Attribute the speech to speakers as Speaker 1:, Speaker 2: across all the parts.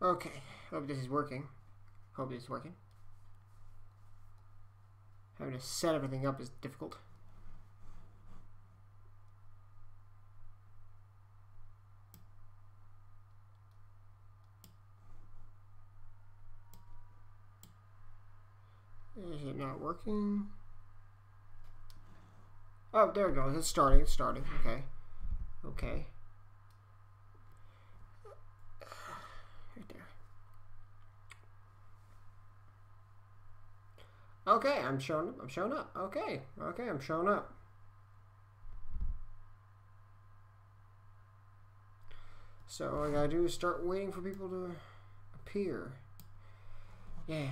Speaker 1: Okay, hope this is working. Hope this is working. Having to set everything up is difficult. Is it not working? Oh, there it goes. It's starting. It's starting. Okay. Okay. Right there. Okay, I'm showing up. I'm showing up. Okay. Okay, I'm showing up. So all I gotta do is start waiting for people to appear. Yeah.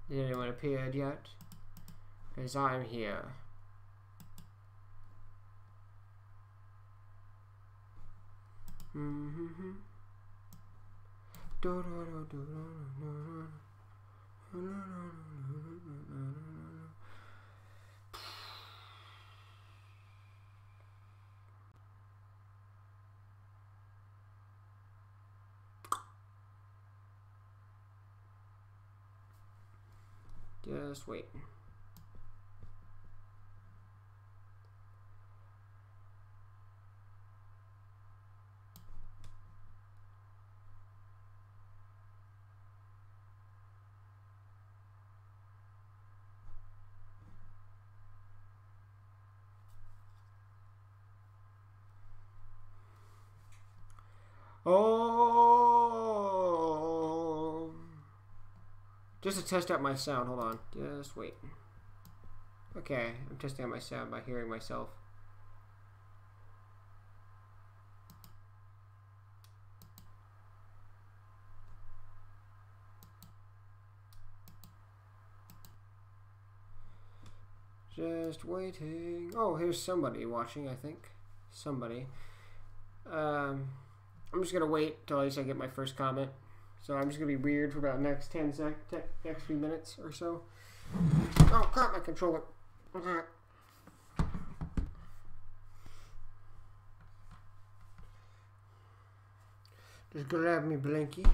Speaker 1: Did anyone appear yet? Because I'm here. Just wait. Oh, just to test out my sound. Hold on. Just wait. Okay, I'm testing out my sound by hearing myself. Just waiting. Oh, here's somebody watching, I think. Somebody. I'm just gonna wait till I get my first comment. So I'm just gonna be weird for about next next few minutes or so. Oh crap, my controller. Just grab me blankie.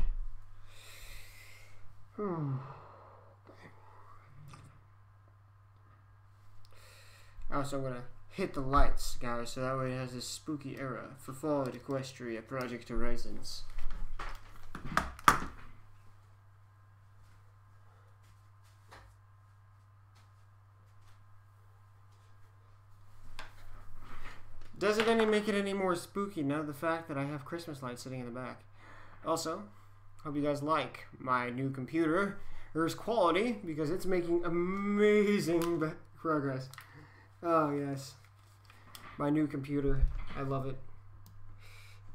Speaker 1: Also, I'm gonna hit the lights, guys, so that way it has this spooky era for fall at Equestria Project Horizons. Doesn't make it any more spooky now the fact that I have Christmas lights sitting in the back. Also, hope you guys like my new computer. There's quality because it's making amazing progress. Oh yes, my new computer. I love it.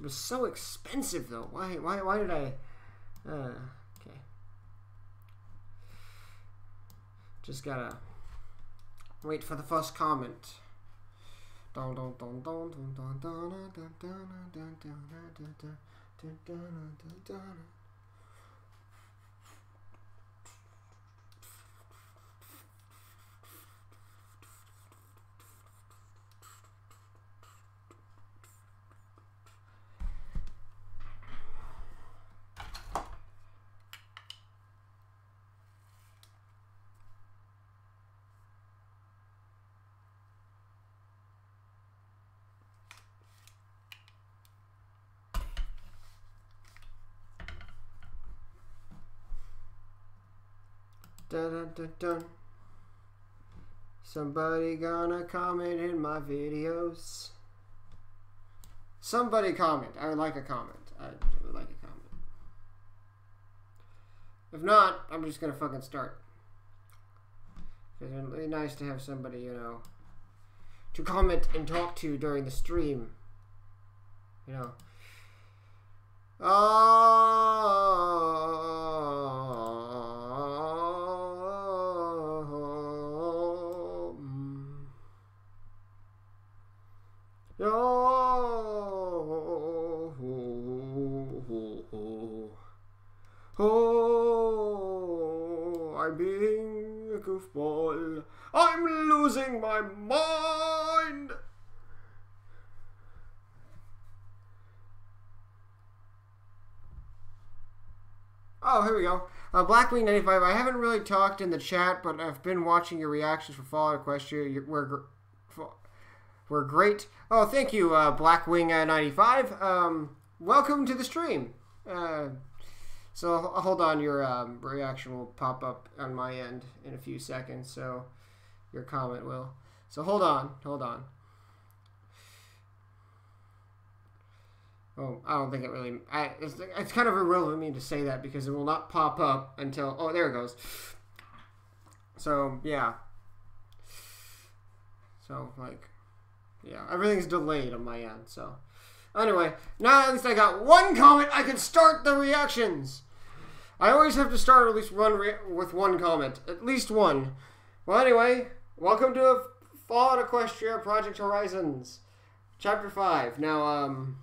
Speaker 1: It was so expensive though. Why did I? Okay. Just gotta wait for the first comment. Dun, dun, dun, dun. Somebody gonna comment in my videos. Somebody comment. I would like a comment. I would like a comment. If not, I'm just gonna fucking start. Because it's really nice to have somebody, you know, to comment and talk to during the stream. You know. Oh, I'm being a goofball. I'm losing my mind. Oh, here we go. Blackwing95, I haven't really talked in the chat, but I've been watching your reactions for Fallout Equestia. We're great. Oh, thank you, Blackwing95. Welcome to the stream. So hold on, your reaction will pop up on my end in a few seconds, so your comment will. So hold on. Oh, I don't think it really... it's kind of irrelevant for me to say that because it will not pop up until... Oh, there it goes. So, yeah. So, like... Yeah, everything's delayed on my end, so... Anyway, now at least I got one comment, I can start the reactions! I always have to start at least with one comment. At least one. Well, anyway, welcome to Fallout Equestria Project Horizons. Chapter 5. Now,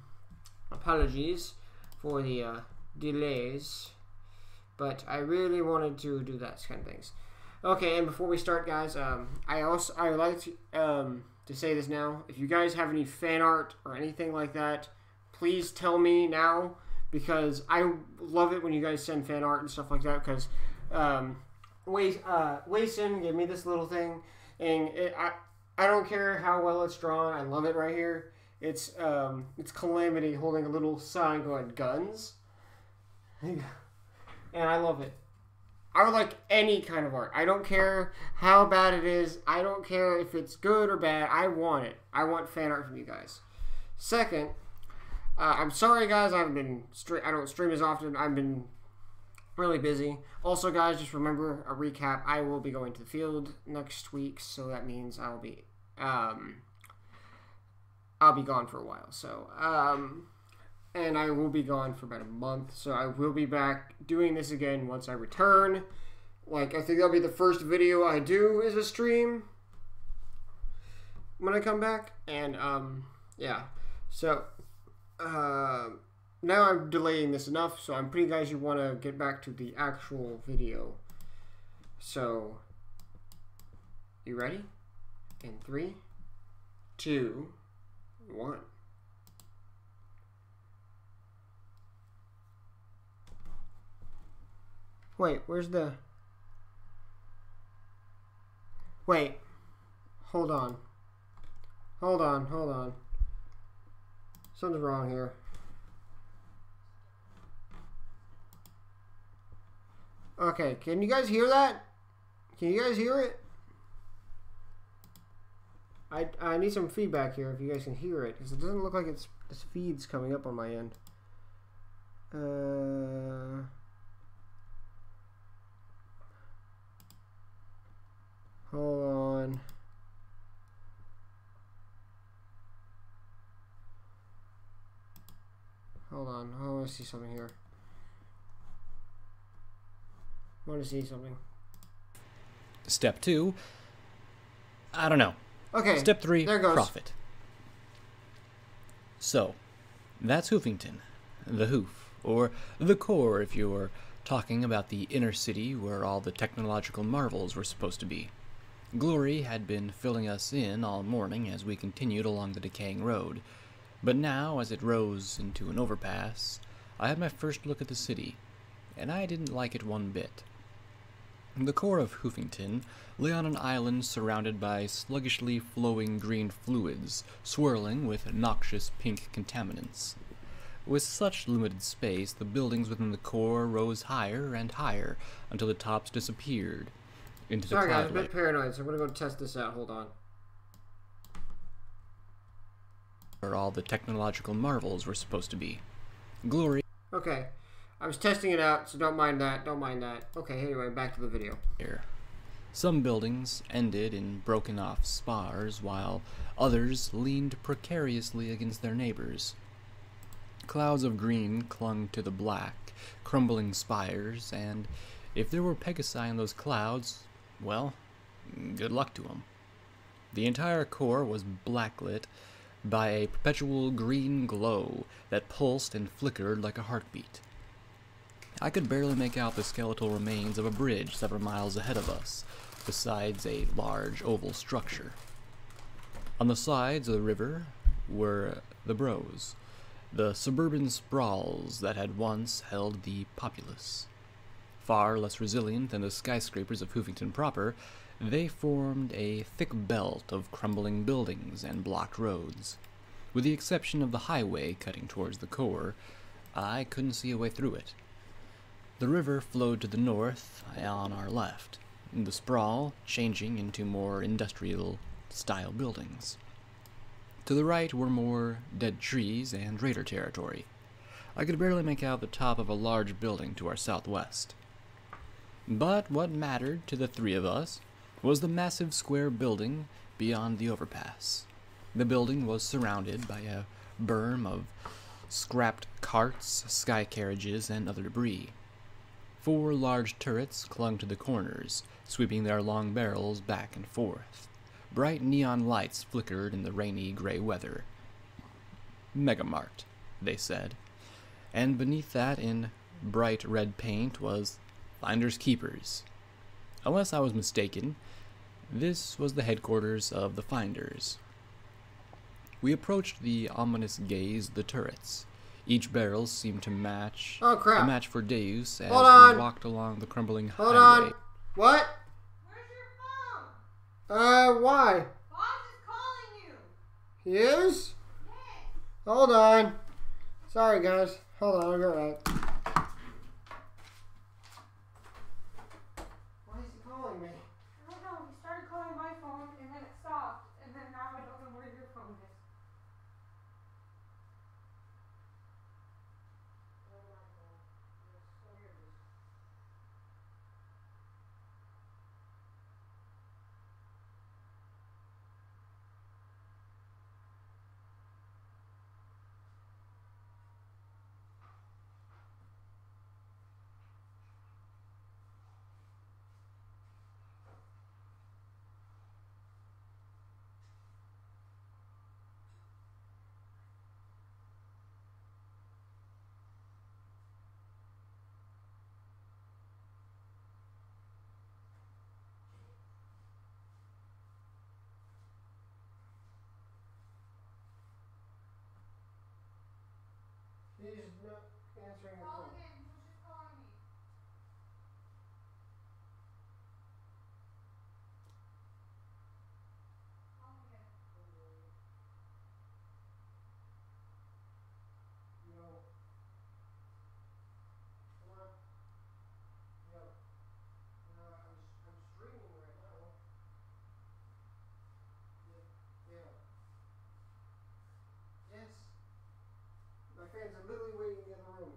Speaker 1: apologies for the delays, but I really wanted to do that kind of things. Okay, and before we start, guys, I would like to say this now. If you guys have any fan art or anything like that, please tell me now, because I love it when you guys send fan art and stuff like that, because Wayson gave me this little thing, and I don't care how well it's drawn, I love it right here. It's Calamity holding a little sign going, guns. And I love it. I would like any kind of art. I don't care how bad it is. I don't care if it's good or bad. I want it. I want fan art from you guys. Second, I'm sorry guys, I don't stream as often. I've been really busy. Also guys, just remember a recap. I will be going to the field next week, so that means I'll be gone for a while, so, and I will be gone for about a month, so I will be back doing this again once I return. Like, I think that'll be the first video I do as a stream when I come back, and, yeah, so, now I'm delaying this enough, so I'm pretty guys you want to get back to the actual video. So, you ready? In 3, 2, 1. Wait, where's the... Wait. Hold on. Hold on. Something's wrong here. Okay, can you guys hear that? Can you guys hear it? I need some feedback here if you guys can hear it, because it doesn't look like this feed's coming up on my end. Hold on. Hold on. I want to see something here.
Speaker 2: Step 2. I don't know.
Speaker 1: Okay.
Speaker 2: Step 3,
Speaker 1: there goes.
Speaker 2: profit. So, that's Hoofington, the Hoof, or the Core if you're talking about the inner city where all the technological marvels were supposed to be. Glory had been filling us in all morning as we continued along the decaying road, but now, as it rose into an overpass, I had my first look at the city, and I didn't like it one bit. The core of Hoofington lay on an island surrounded by sluggishly flowing green fluids, swirling with noxious pink contaminants. With such limited space, the buildings within the core rose higher and higher until the tops disappeared into the cloud.
Speaker 1: Sorry guys, I'm a bit paranoid, so I'm gonna go test this out. Hold on.
Speaker 2: Where all the technological marvels were supposed to be. Glory.
Speaker 1: Okay. I was testing it out, so don't mind that. Okay, anyway, back to the video.
Speaker 2: Some buildings ended in broken-off spars, while others leaned precariously against their neighbors. Clouds of green clung to the black, crumbling spires, and if there were Pegasi in those clouds, well, good luck to them. The entire core was blacklit by a perpetual green glow that pulsed and flickered like a heartbeat. I could barely make out the skeletal remains of a bridge several miles ahead of us, besides a large oval structure. On the sides of the river were the Bros, the suburban sprawls that had once held the populace. Far less resilient than the skyscrapers of Hoofington proper, they formed a thick belt of crumbling buildings and blocked roads. With the exception of the highway cutting towards the core, I couldn't see a way through it. The river flowed to the north on our left, the sprawl changing into more industrial-style buildings. To the right were more dead trees and raider territory. I could barely make out the top of a large building to our southwest. But what mattered to the three of us was the massive square building beyond the overpass. The building was surrounded by a berm of scrapped carts, sky carriages, and other debris. 4 large turrets clung to the corners, sweeping their long barrels back and forth. Bright neon lights flickered in the rainy gray weather. Megamart, they said, and beneath that in bright red paint was Finders Keepers. Unless I was mistaken, this was the headquarters of the Finders. We approached the ominous gaze of the turrets. Each barrel seemed to match a match for Deus as we walked along the crumbling highway.
Speaker 1: Hold on. What?
Speaker 3: Where's your phone?
Speaker 1: Why?
Speaker 3: Boss is calling you.
Speaker 1: He is?
Speaker 3: Yes.
Speaker 1: Hold on. Sorry, guys. Hold on, I'll go right. Why is he calling me?
Speaker 3: I don't know. He started calling my phone and then it stopped. And then now I don't know where your phone is.
Speaker 1: He's not answering the
Speaker 3: Call
Speaker 1: phone.
Speaker 3: again. He was just calling me. Call again.
Speaker 1: No. Come on. No. No, I'm streaming right now. Yeah. Yes. My fans are literally waiting in the other room.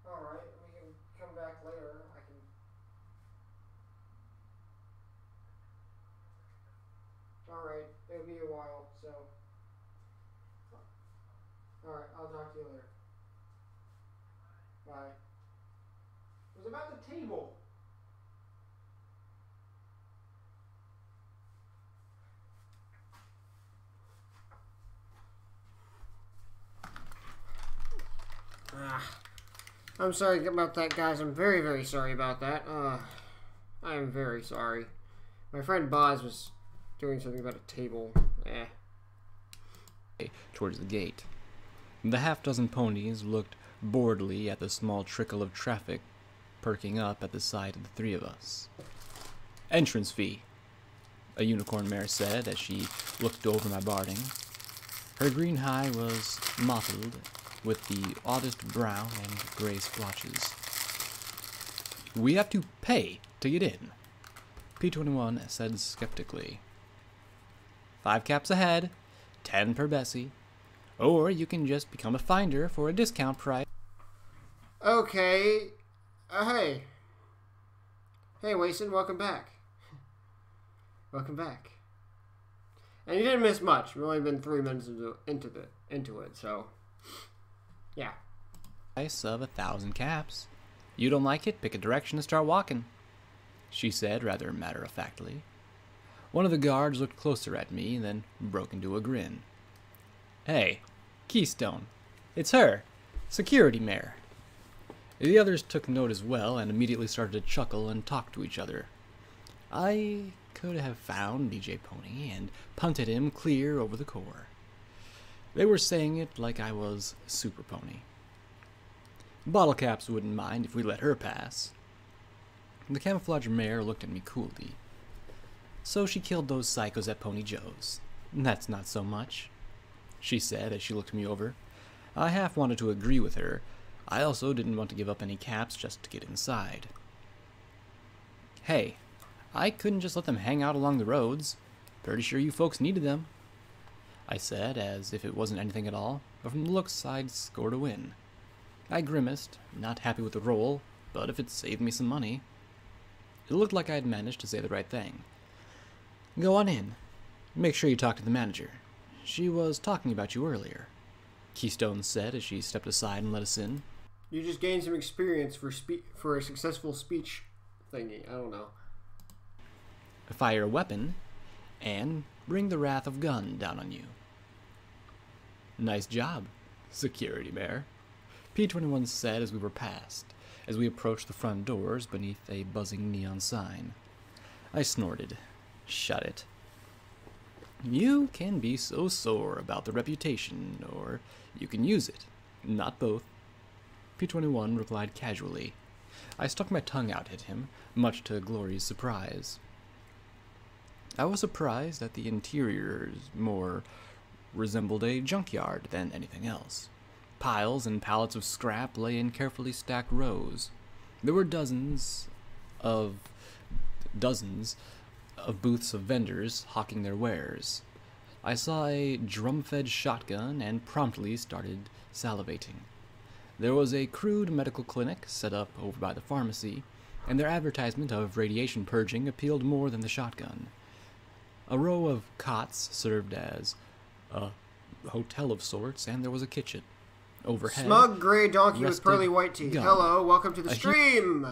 Speaker 1: Alright, we can come back later. I can. Alright, it'll be a while, so. Alright, I'll talk to you later. Bye. It was about the table. I'm sorry about that, guys. I'm very, very sorry about that. I am very sorry. My friend Boz was doing something about a table.
Speaker 2: Towards the gate. The half-dozen ponies looked boredly at the small trickle of traffic perking up at the sight of the three of us. Entrance fee, a unicorn mare said as she looked over my barding. Her green hide was mottled with the oddest brown and gray splotches. We have to pay to get in, P21 said skeptically. 5 caps ahead, 10 per Bessie, or you can just become a finder for a discount price.
Speaker 1: Okay. Hey. Hey, Wasted, welcome back. Welcome back. And you didn't miss much. We've only been 3 minutes into it, so yeah.
Speaker 2: Price of 1,000 caps. You don't like it? Pick a direction and start walking, she said rather matter-of-factly. One of the guards looked closer at me and then broke into a grin. Hey, Keystone. It's her, Security Mare. The others took note as well and immediately started to chuckle and talk to each other. I could have found BJ Pony and punted him clear over the core. They were saying it like I was Super Pony. Bottle Caps wouldn't mind if we let her pass. The camouflage mare looked at me coolly. So she killed those psychos at Pony Joe's. That's not so much, she said as she looked me over. I half wanted to agree with her. I also didn't want to give up any caps just to get inside. Hey, I couldn't just let them hang out along the roads. Pretty sure you folks needed them, I said, as if it wasn't anything at all, but from the looks I'd scored a win. I grimaced, not happy with the roll, but if it saved me some money. It looked like I'd managed to say the right thing. Go on in. Make sure you talk to the manager. She was talking about you earlier, Keystone said as she stepped aside and let us in.
Speaker 1: You just gained some experience for a successful speech thingy. I don't know.
Speaker 2: Fire a weapon, and bring the wrath of gun down on you. Nice job, Security Mare, P-21 said as we were passed, as we approached the front doors beneath a buzzing neon sign. I snorted. Shut it. You can be so sore about the reputation, or you can use it. Not both. P-21 replied casually. I stuck my tongue out at him, much to Glory's surprise. I was surprised that the interiors more resembled a junkyard than anything else. Piles and pallets of scrap lay in carefully stacked rows. There were dozens of booths of vendors hawking their wares. I saw a drum-fed shotgun and promptly started salivating. There was a crude medical clinic set up over by the pharmacy, and their advertisement of radiation purging appealed more than the shotgun. A row of cots served as a hotel of sorts, and there was a kitchen. Overhead,
Speaker 1: Smug gray donkey with pearly white teeth.
Speaker 2: gun.
Speaker 1: Hello, welcome to the stream.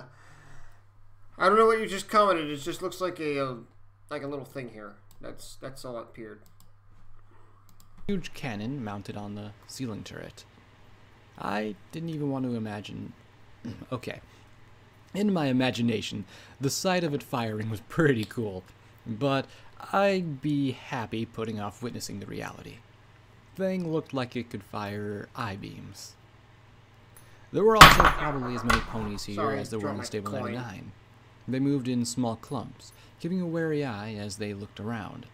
Speaker 1: I don't know what you just commented. It just looks like a little thing here. That's all that appeared.
Speaker 2: Huge cannon mounted on the ceiling turret. I didn't even want to imagine. Okay. In my imagination, the sight of it firing was pretty cool, but I'd be happy putting off witnessing the reality. Thing looked like it could fire I-beams. There were also probably as many ponies here as there were in Stable 99. They moved in small clumps, keeping a wary eye as they looked around.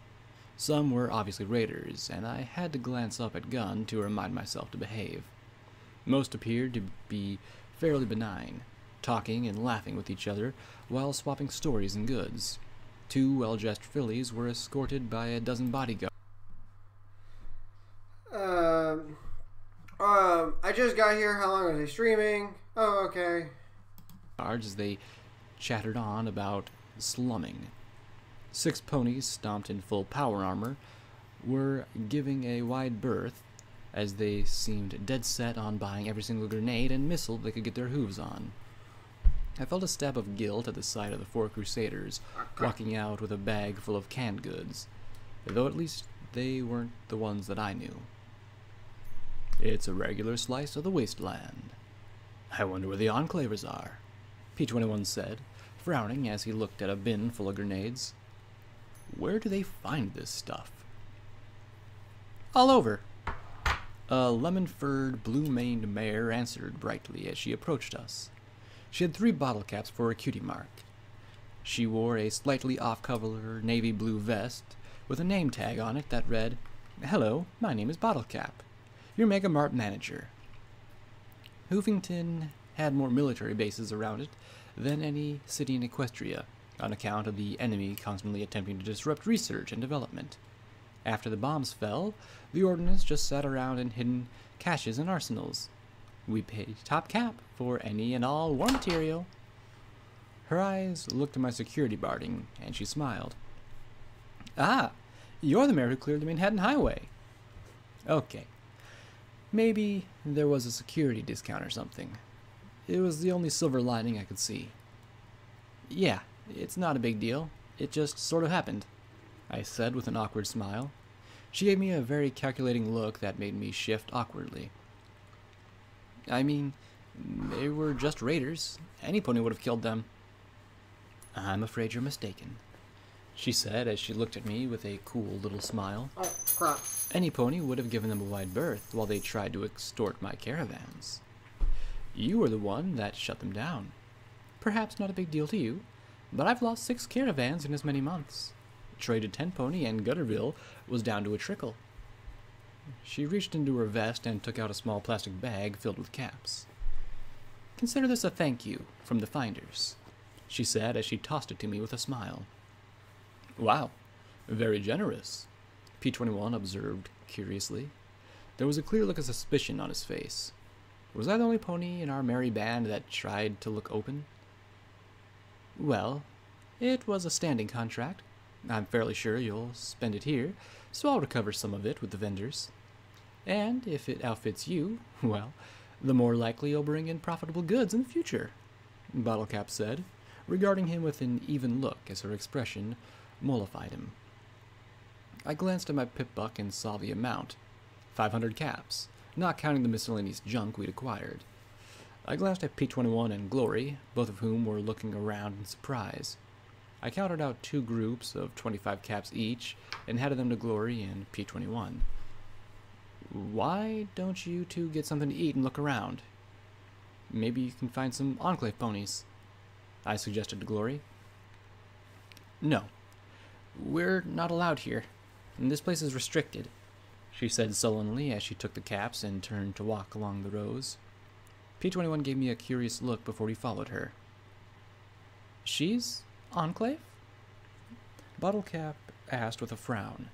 Speaker 2: Some were obviously raiders, and I had to glance up at Gun to remind myself to behave. Most appeared to be fairly benign, talking and laughing with each other while swapping stories and goods. 2 well-dressed fillies were escorted by a dozen bodyguards.
Speaker 1: I just got here. How long are they streaming? Oh, okay.
Speaker 2: As they chattered on about slumming. 6 ponies, stomped in full power armor, were giving a wide berth, as they seemed dead set on buying every single grenade and missile they could get their hooves on. I felt a stab of guilt at the sight of the 4 Crusaders walking out with a bag full of canned goods, though at least they weren't the ones that I knew. It's a regular slice of the wasteland. I wonder where the enclavers are, P-21 said, frowning as he looked at a bin full of grenades. Where do they find this stuff? All over. A lemon-furred, blue-maned mare answered brightly as she approached us. She had 3 bottle caps for a cutie mark. She wore a slightly off-color navy blue vest with a name tag on it that read, "Hello, my name is Bottle Cap, your Mega Mart manager." Hoofington had more military bases around it than any city in Equestria, on account of the enemy constantly attempting to disrupt research and development. After the bombs fell, the ordnance just sat around in hidden caches and arsenals. We paid top cap for any and all war material. Her eyes looked at my security barding, and she smiled. Ah, you're the mayor who cleared the Manhattan Highway. Okay. Maybe there was a security discount or something. It was the only silver lining I could see. Yeah, it's not a big deal. It just sort of happened, I said with an awkward smile. She gave me a very calculating look that made me shift awkwardly. I mean, they were just raiders. Any pony would have killed them. I'm afraid you're mistaken, she said as she looked at me with a cool little smile.
Speaker 1: Oh, crap.
Speaker 2: Any pony would have given them a wide berth while they tried to extort my caravans. You were the one that shut them down. Perhaps not a big deal to you, but I've lost 6 caravans in as many months. Traded 10 pony and Gutterville was down to a trickle. She reached into her vest and took out a small plastic bag filled with caps. Consider this a thank you from the finders, she said as she tossed it to me with a smile. Wow, very generous, P21 observed curiously. There was a clear look of suspicion on his face. Was I the only pony in our merry band that tried to look open? Well, it was a standing contract. I'm fairly sure you'll spend it here, so I'll recover some of it with the vendors. And if it outfits you, well, the more likely you'll bring in profitable goods in the future, Bottlecap said, regarding him with an even look as her expression mollified him. I glanced at my pip-buck and saw the amount, 500 caps, not counting the miscellaneous junk we'd acquired. I glanced at P21 and Glory, both of whom were looking around in surprise. I counted out 2 groups of 25 caps each and handed them to Glory and P21. Why don't you two get something to eat and look around? Maybe you can find some Enclave ponies, I suggested to Glory. No, we're not allowed here, and this place is restricted, she said sullenly as she took the caps and turned to walk along the rows. P21 gave me a curious look before he followed her. She's Enclave? Bottlecap asked with a frown.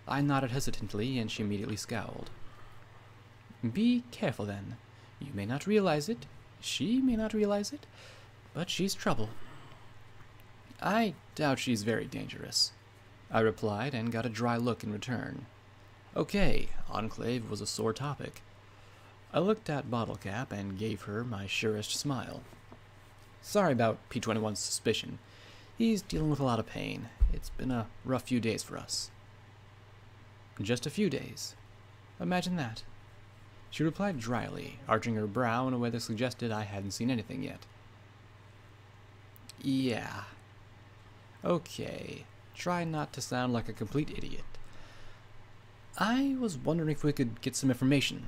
Speaker 2: I nodded hesitantly, and she immediately scowled. Be careful, then. You may not realize it, she may not realize it, but she's trouble. I doubt she's very dangerous, I replied, and got a dry look in return. Okay, Enclave was a sore topic. I looked at Bottlecap and gave her my surest smile. Sorry about P21's suspicion. He's dealing with a lot of pain. It's been a rough few days for us. Just a few days. Imagine that. She replied dryly, arching her brow in a way that suggested I hadn't seen anything yet. Yeah. Okay. Try not to sound like a complete idiot. I was wondering if we could get some information.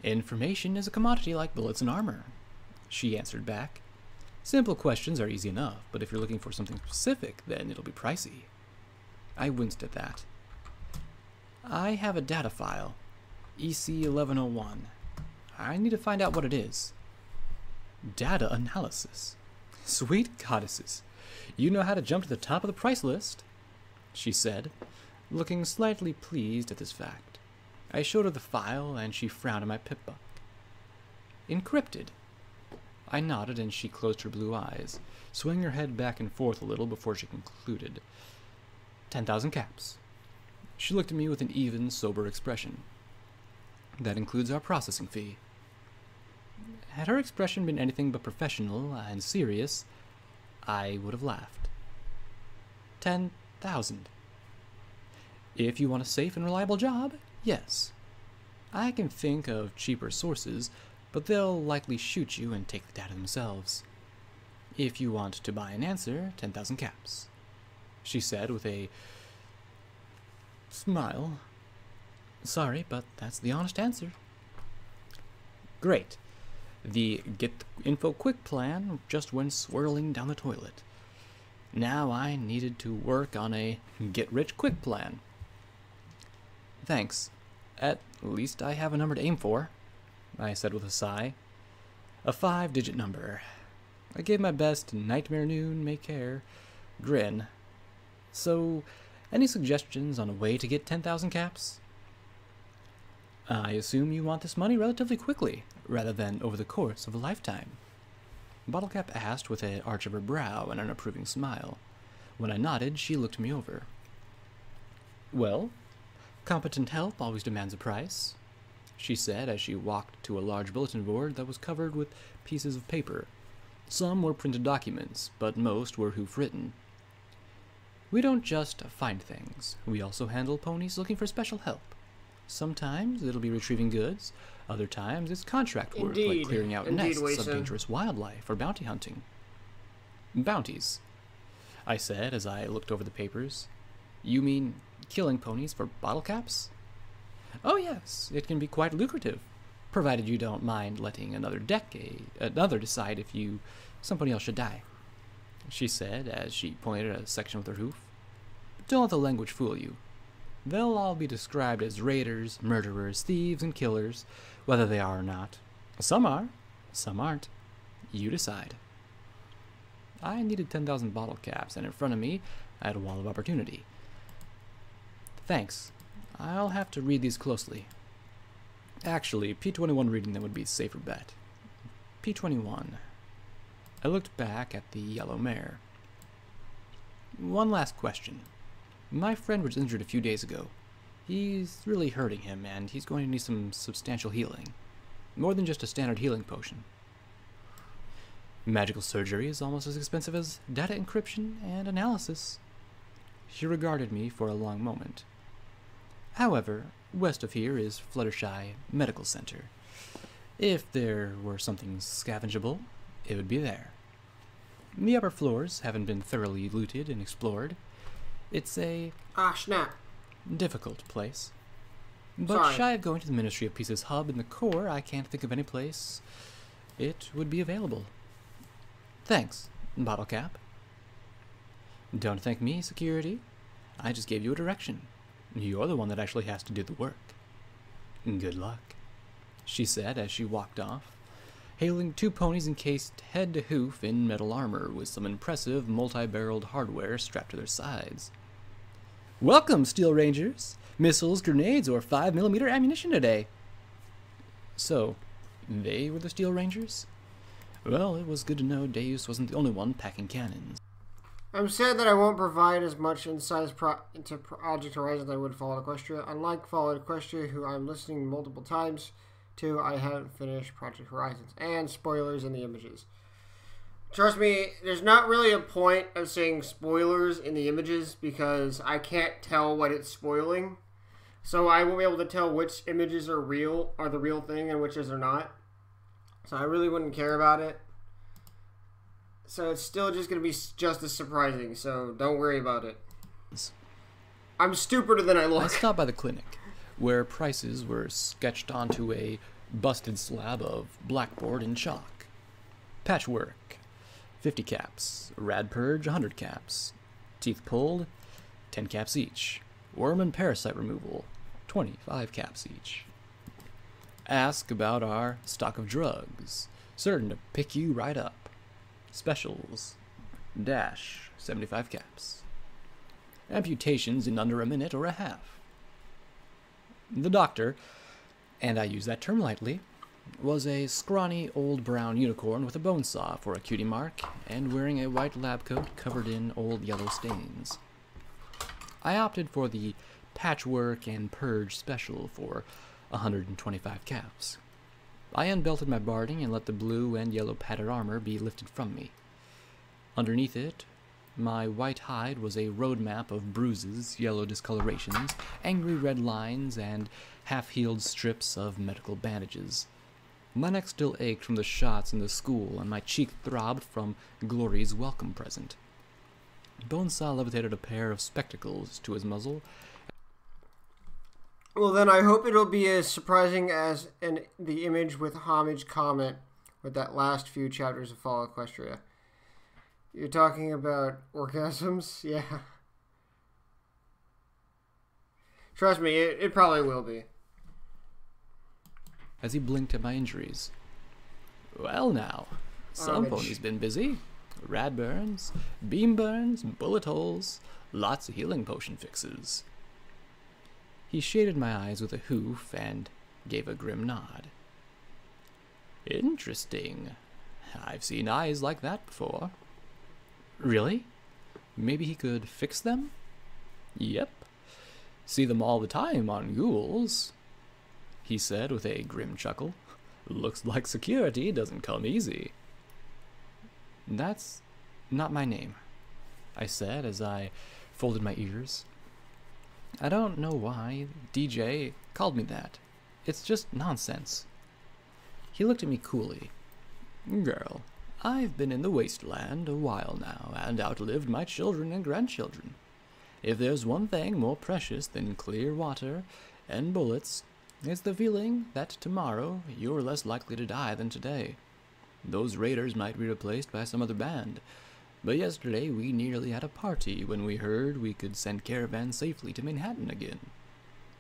Speaker 2: Information is a commodity like bullets and armor, she answered back. Simple questions are easy enough, but if you're looking for something specific, then it'll be pricey. I winced at that. I have a data file, EC1101. I need to find out what it is. Data analysis. Sweet goddesses. You know how to jump to the top of the price list, she said, looking slightly pleased at this fact. I showed her the file, and she frowned at my pip-buck. Encrypted. I nodded, and she closed her blue eyes, swinging her head back and forth a little before she concluded. 10,000 caps. She looked at me with an even, sober expression. That includes our processing fee. Had her expression been anything but professional and serious, I would have laughed. 10,000. If you want a safe and reliable job, yes. I can think of cheaper sources, but they'll likely shoot you and take the data themselves. If you want to buy an answer, 10,000 caps, she said with a smile. Sorry, but that's the honest answer. Great. The Get the Info Quick plan just went swirling down the toilet. Now I needed to work on a Get Rich Quick plan. Thanks. At least I have a number to aim for, I said with a sigh. A 5-digit number. I gave my best nightmare noon make hair grin. So, any suggestions on a way to get 10,000 caps? I assume you want this money relatively quickly, rather than over the course of a lifetime, Bottlecap asked with an arch of her brow and an approving smile. When I nodded, she looked me over. Well, competent help always demands a price, she said as she walked to a large bulletin board that was covered with pieces of paper. Some were printed documents, but most were hoof-written. We don't just find things. We also handle ponies looking for special help. Sometimes it'll be retrieving goods. Other times it's contract work, like clearing out nests of dangerous wildlife or bounty hunting. Bounties, I said as I looked over the papers. You mean killing ponies for bottle caps? Oh yes, it can be quite lucrative, provided you don't mind letting another decide if somebody else should die, she said as she pointed at a section with her hoof. Don't let the language fool you. They'll all be described as raiders, murderers, thieves, and killers, whether they are or not. Some are, some aren't. You decide. I needed 10,000 bottle caps, and in front of me, I had a wall of opportunity. Thanks. I'll have to read these closely. Actually, P21 reading them would be a safer bet. P21. I looked back at the yellow mare. One last question. My friend was injured a few days ago. He's really hurting him, and he's going to need some substantial healing. More than just a standard healing potion. Magical surgery is almost as expensive as data encryption and analysis. She regarded me for a long moment. However, west of here is Fluttershy Medical Center. If there were something scavengeable, it would be there. The upper floors haven't been thoroughly looted and explored. It's a
Speaker 1: snap.
Speaker 2: difficult place. But shy of going to the Ministry of Peace's hub in the core, I can't think of any place it would be available. Thanks, Bottle Cap. Don't thank me, security. I just gave you a direction. You're the one that actually has to do the work. Good luck, she said as she walked off, hailing two ponies encased head to hoof in metal armor with some impressive multi-barreled hardware strapped to their sides. Welcome, Steel Rangers! Missiles, grenades, or 5mm ammunition today. So, they were the Steel Rangers? Well, it was good to know Deus wasn't the only one packing cannons.
Speaker 1: I'm sad that I won't provide as much insight into Project Horizon as I would Fallout Equestria. Unlike Fallout Equestria, who I'm listening multiple times to, I haven't finished Project Horizons. And spoilers in the images. Trust me, there's not really a point of saying spoilers in the images because I can't tell what it's spoiling. So I won't be able to tell which images are the real thing and which are not. So I really wouldn't care about it. So it's still just going to be just as surprising, so don't worry about it. I'm stupider than I look.
Speaker 2: I stopped by the clinic, where prices were sketched onto a busted slab of blackboard in chalk. Patchwork, 50 caps. Rad purge, 100 caps. Teeth pulled, 10 caps each. Worm and parasite removal, 25 caps each. Ask about our stock of drugs, certain to pick you right up. Specials, dash, 75 caps. Amputations in under a minute or a half. The doctor, and I use that term lightly, was a scrawny old brown unicorn with a bone saw for a cutie mark and wearing a white lab coat covered in old yellow stains. I opted for the patchwork and purge special for 125 caps. I unbelted my barding and let the blue and yellow padded armor be lifted from me. Underneath it, my white hide was a road map of bruises, yellow discolorations, angry red lines, and half-healed strips of medical bandages. My neck still ached from the shots in the school, and my cheek throbbed from Glory's welcome present. Bonesaw levitated a pair of spectacles to his muzzle.
Speaker 1: Well, then I hope it'll be as surprising as the image with homage comment with that last few chapters of Fallout Equestria. You're talking about orgasms? Yeah. Trust me, it probably will be.
Speaker 2: As he blinked at my injuries. Well now, some pony's been busy. Rad burns, beam burns, bullet holes, lots of healing potion fixes. He shaded my eyes with a hoof and gave a grim nod. Interesting. I've seen eyes like that before. Really? Maybe he could fix them? Yep. See them all the time on ghouls, he said with a grim chuckle. Looks like security doesn't come easy. That's not my name, I said as I folded my ears. I don't know why DJ called me that. It's just nonsense. He looked at me coolly. Girl, I've been in the wasteland a while now, and outlived my children and grandchildren. If there's one thing more precious than clear water and bullets, it's the feeling that tomorrow you're less likely to die than today. Those raiders might be replaced by some other band, but yesterday we nearly had a party when we heard we could send caravans safely to Manhattan again.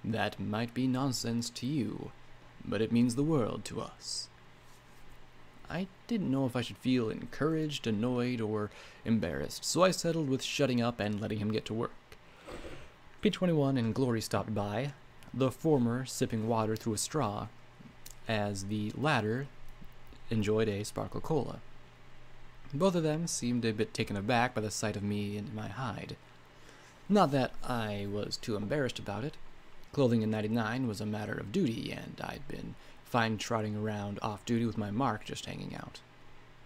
Speaker 2: That might be nonsense to you, but it means the world to us. I didn't know if I should feel encouraged, annoyed, or embarrassed, so I settled with shutting up and letting him get to work. P21 and Glory stopped by, the former sipping water through a straw, as the latter enjoyed a sparkle cola. Both of them seemed a bit taken aback by the sight of me in my hide. Not that I was too embarrassed about it. Clothing in 99 was a matter of duty, and I'd been fine trotting around off-duty with my mark just hanging out.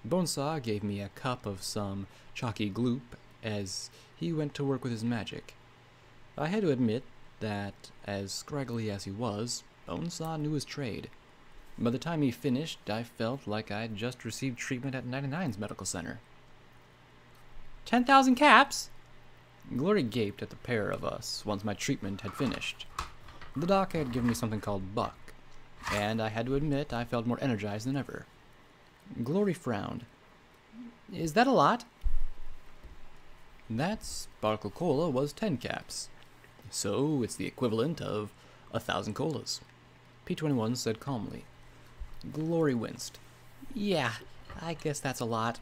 Speaker 2: Bonesaw gave me a cup of some chalky gloop as he went to work with his magic. I had to admit that, as scraggly as he was, Bonesaw knew his trade. By the time he finished, I felt like I'd just received treatment at 99's medical center. 10,000 caps? Glory gaped at the pair of us once my treatment had finished. The doc had given me something called buck, and I had to admit I felt more energized than ever. Glory frowned. Is that a lot? That sparkle cola was 10 caps, so it's the equivalent of 1,000 colas. P21 said calmly. Glory winced. Yeah, I guess that's a lot.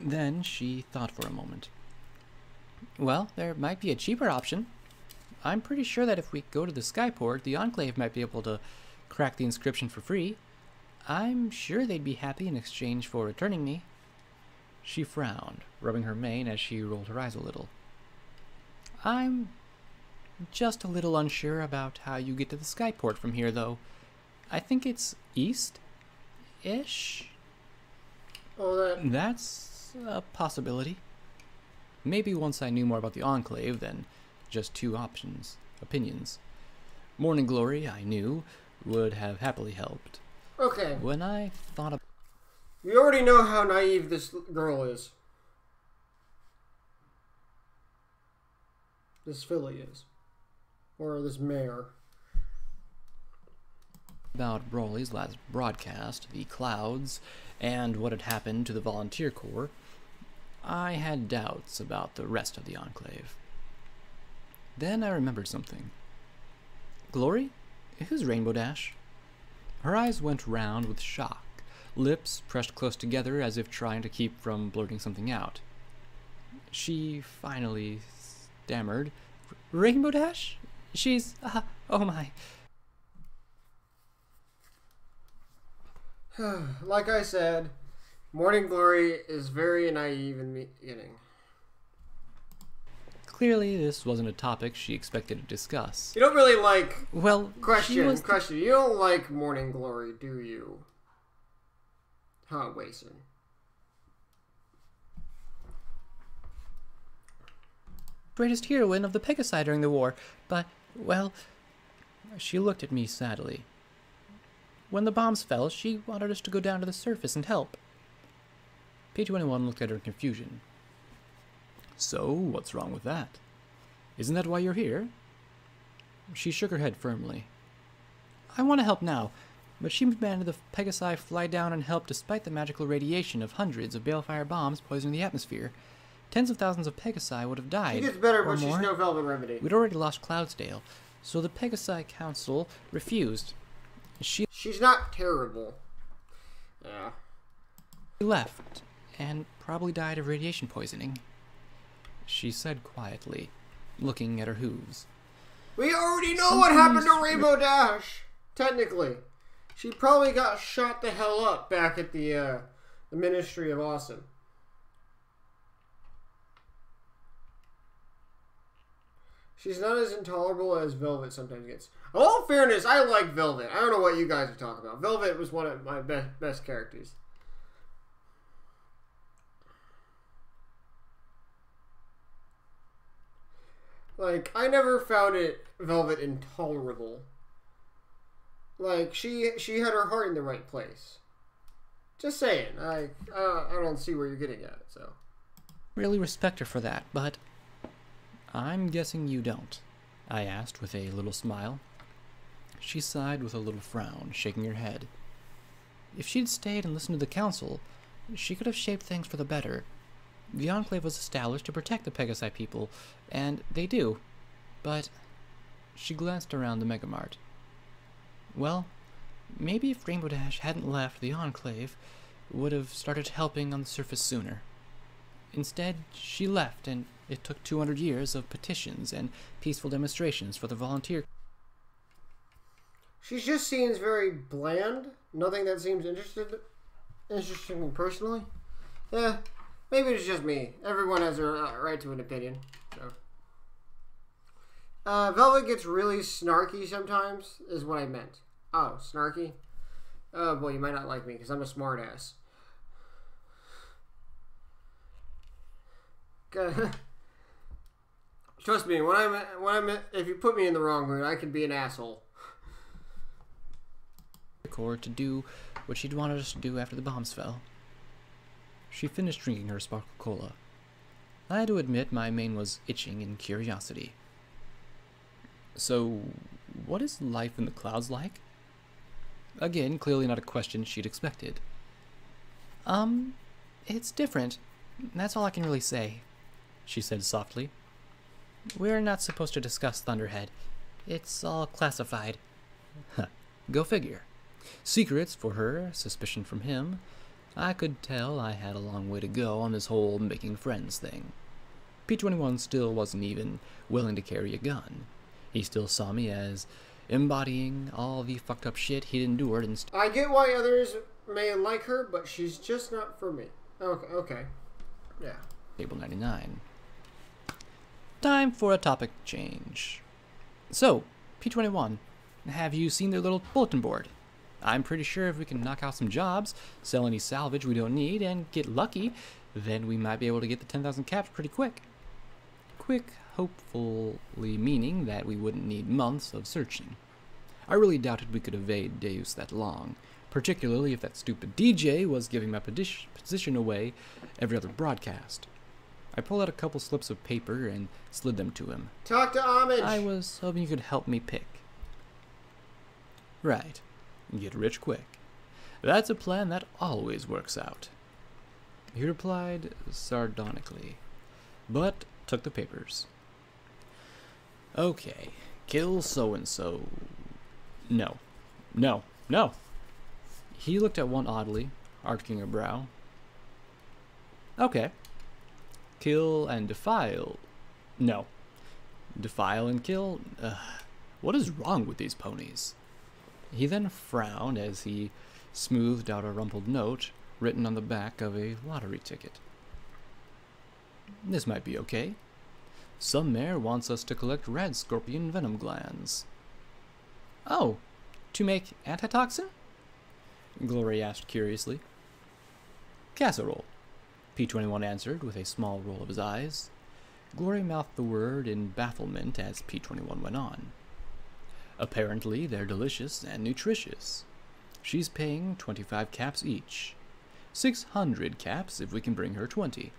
Speaker 2: Then she thought for a moment. Well, there might be a cheaper option. I'm pretty sure that if we go to the Skyport, the Enclave might be able to crack the inscription for free. I'm sure they'd be happy in exchange for returning me. She frowned, rubbing her mane as she rolled her eyes a little. I'm just a little unsure about how you get to the Skyport from here, though. I think it's east-ish?
Speaker 1: Oh,
Speaker 2: That's a possibility. Maybe once I knew more about the Enclave than just two opinions. Morning Glory, I knew, would have happily helped.
Speaker 1: Okay.
Speaker 2: When I thought of...
Speaker 1: We already know how naive this girl is. This filly is. Or this mare.
Speaker 2: About Brawley's last broadcast, the clouds, and what had happened to the Volunteer Corps, I had doubts about the rest of the Enclave. Then I remembered something. Glory? Who's Rainbow Dash? Her eyes went round with shock, lips pressed close together as if trying to keep from blurting something out. She finally stammered, Rainbow Dash? She's... oh my...
Speaker 1: Like I said, Morning Glory is very naive in the beginning.
Speaker 2: Clearly, this wasn't a topic she expected to discuss.
Speaker 1: You don't really like...
Speaker 2: Well,
Speaker 1: Question. You don't like Morning Glory, do you? Huh, Wason?
Speaker 2: Greatest heroine of the Pegasi during the war, but, well... She looked at me sadly. When the bombs fell, she wanted us to go down to the surface and help. P21 looked at her in confusion. So, what's wrong with that? Isn't that why you're here? She shook her head firmly. I want to help now, but she demanded the Pegasi fly down and help despite the magical radiation of hundreds of balefire bombs poisoning the atmosphere. Tens of thousands of Pegasi would have died.
Speaker 1: She gets better,
Speaker 2: or
Speaker 1: but
Speaker 2: more.
Speaker 1: she's no Velvet Remedy.
Speaker 2: We'd already lost Cloudsdale, so the Pegasi Council refused.
Speaker 1: She's not terrible. Yeah.
Speaker 2: She left, and probably died of radiation poisoning. She said quietly, looking at her hooves.
Speaker 1: We already know what happened to Rainbow Dash. Technically, she probably got shot the hell up back at the Ministry of Awesome. She's not as intolerable as Velvet sometimes gets. In all fairness, I like Velvet. I don't know what you guys are talking about. Velvet was one of my best characters. Like, I never found Velvet intolerable. Like, she had her heart in the right place. Just saying. I don't see where you're getting at, so.
Speaker 2: Really respect her for that, but I'm guessing you don't, I asked with a little smile. She sighed with a little frown, shaking her head. If she'd stayed and listened to the council, she could have shaped things for the better. The Enclave was established to protect the Pegasi people, and they do. But she glanced around the Megamart. Well, maybe if Rainbow Dash hadn't left, the Enclave would have started helping on the surface sooner. Instead, she left, and it took 200 years of petitions and peaceful demonstrations for the volunteer.
Speaker 1: She just seems very bland. Nothing that seems interesting personally. Yeah, maybe it's just me. Everyone has a right to an opinion. So. Velvet gets really snarky sometimes, is what I meant. Oh, snarky? Oh boy, you might not like me because I'm a smartass. Trust me, if you put me in the wrong mood, I can be an asshole.
Speaker 2: Corps to do what she'd wanted us to do after the bombs fell. She finished drinking her sparkle cola. I had to admit my mane was itching in curiosity. So, what is life in the clouds like? Again, clearly not a question she'd expected. It's different. That's all I can really say, she said softly. We're not supposed to discuss Thunderhead. It's all classified. Go figure. Secrets for her, suspicion from him. I could tell I had a long way to go on this whole making friends thing. P-21 still wasn't even willing to carry a gun. He still saw me as embodying all the fucked up shit he'd endured and
Speaker 1: I get why others may like her, but she's just not for me. Okay. Yeah.
Speaker 2: Table 99. Time for a topic change. So, P-21, have you seen their little bulletin board? I'm pretty sure if we can knock out some jobs, sell any salvage we don't need, and get lucky, then we might be able to get the 10,000 caps pretty quick. Quick, hopefully meaning that we wouldn't need months of searching. I really doubted we could evade Deus that long, particularly if that stupid DJ was giving my position away every other broadcast. I pulled out a couple slips of paper and slid them to him.
Speaker 1: Talk to Homage!
Speaker 2: I was hoping you could help me pick. Right. Get rich quick. That's a plan that always works out. He replied sardonically, but took the papers. Okay, kill so-and-so. No. He looked at one oddly, arching a brow. Okay. Kill and defile. No. Defile and kill? What is wrong with these ponies? He then frowned as he smoothed out a rumpled note written on the back of a lottery ticket. This might be okay. Some mayor wants us to collect red scorpion venom glands. Oh, to make antitoxin? Glory asked curiously. Casserole, P-21 answered with a small roll of his eyes. Glory mouthed the word in bafflement as P-21 went on. Apparently, they're delicious and nutritious. She's paying 25 caps each. 600 caps if we can bring her 20.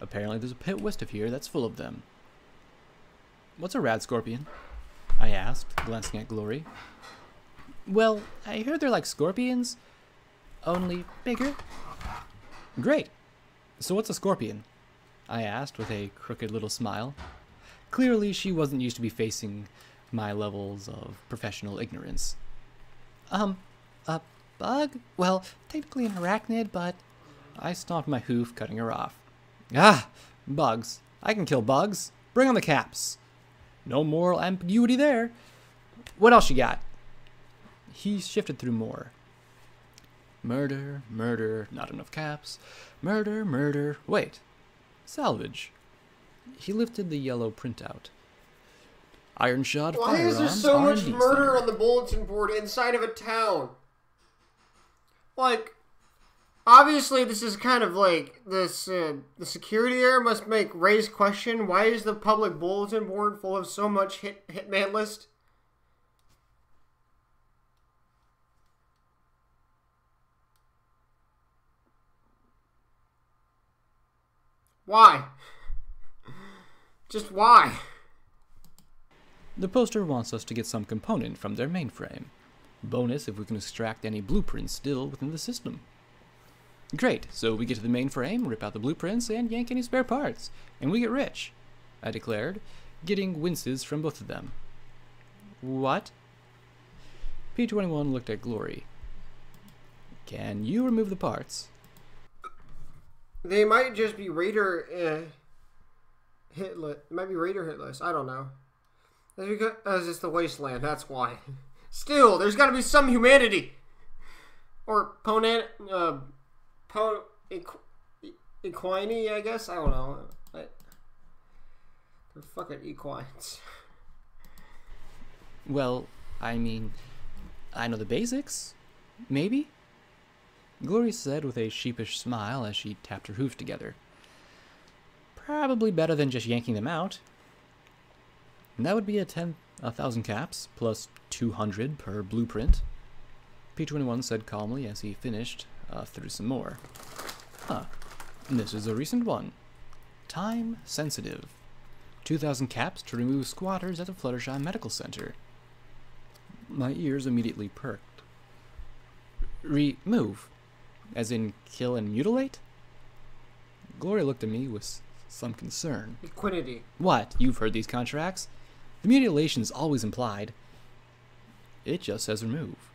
Speaker 2: Apparently there's a pit west of here that's full of them. What's a rad scorpion? I asked, glancing at Glory. Well, I heard they're like scorpions, only bigger. Great. So what's a scorpion? I asked with a crooked little smile. Clearly she wasn't used to be facing my levels of professional ignorance. A bug? Well, technically an arachnid, but... I stomped my hoof, cutting her off. Ah, bugs. I can kill bugs. Bring on the caps. No moral ambiguity there. What else you got? He shifted through more. Murder, not enough caps. Murder, wait. Salvage. He lifted the yellow printout. Iron shod
Speaker 1: Why
Speaker 2: firearms.
Speaker 1: is there so much
Speaker 2: R&D
Speaker 1: murder
Speaker 2: center.
Speaker 1: on the bulletin board inside of a town? Like, Obviously, this is kind of like this. The security there must make raise question: why is the public bulletin board full of so much hitman list? Why? Just why?
Speaker 2: The poster wants us to get some component from their mainframe. Bonus if we can extract any blueprints still within the system. Great, so we get to the mainframe, rip out the blueprints, and yank any spare parts, and we get rich, I declared, getting winces from both of them. What? P21 looked at Glory. Can you remove the parts?
Speaker 1: They might just be Raider hitless. Might be Raider hitless. I don't know. That's because it's the wasteland. That's why. Still, there's got to be some humanity. Or equine, I guess. I don't know. They're fucking equines.
Speaker 2: Well, I mean, I know the basics. Maybe? Glory said with a sheepish smile as she tapped her hooves together. Probably better than just yanking them out. And that would be 1,000 caps, plus 200 per blueprint. P21 said calmly as he finished through some more. Huh. This is a recent one. Time sensitive. 2,000 caps to remove squatters at the Fluttershy Medical Center. My ears immediately perked. Remove? As in kill and mutilate? Gloria looked at me with some concern.
Speaker 1: Equinity.
Speaker 2: What? You've heard these contracts? The mutilation is always implied. It just says remove.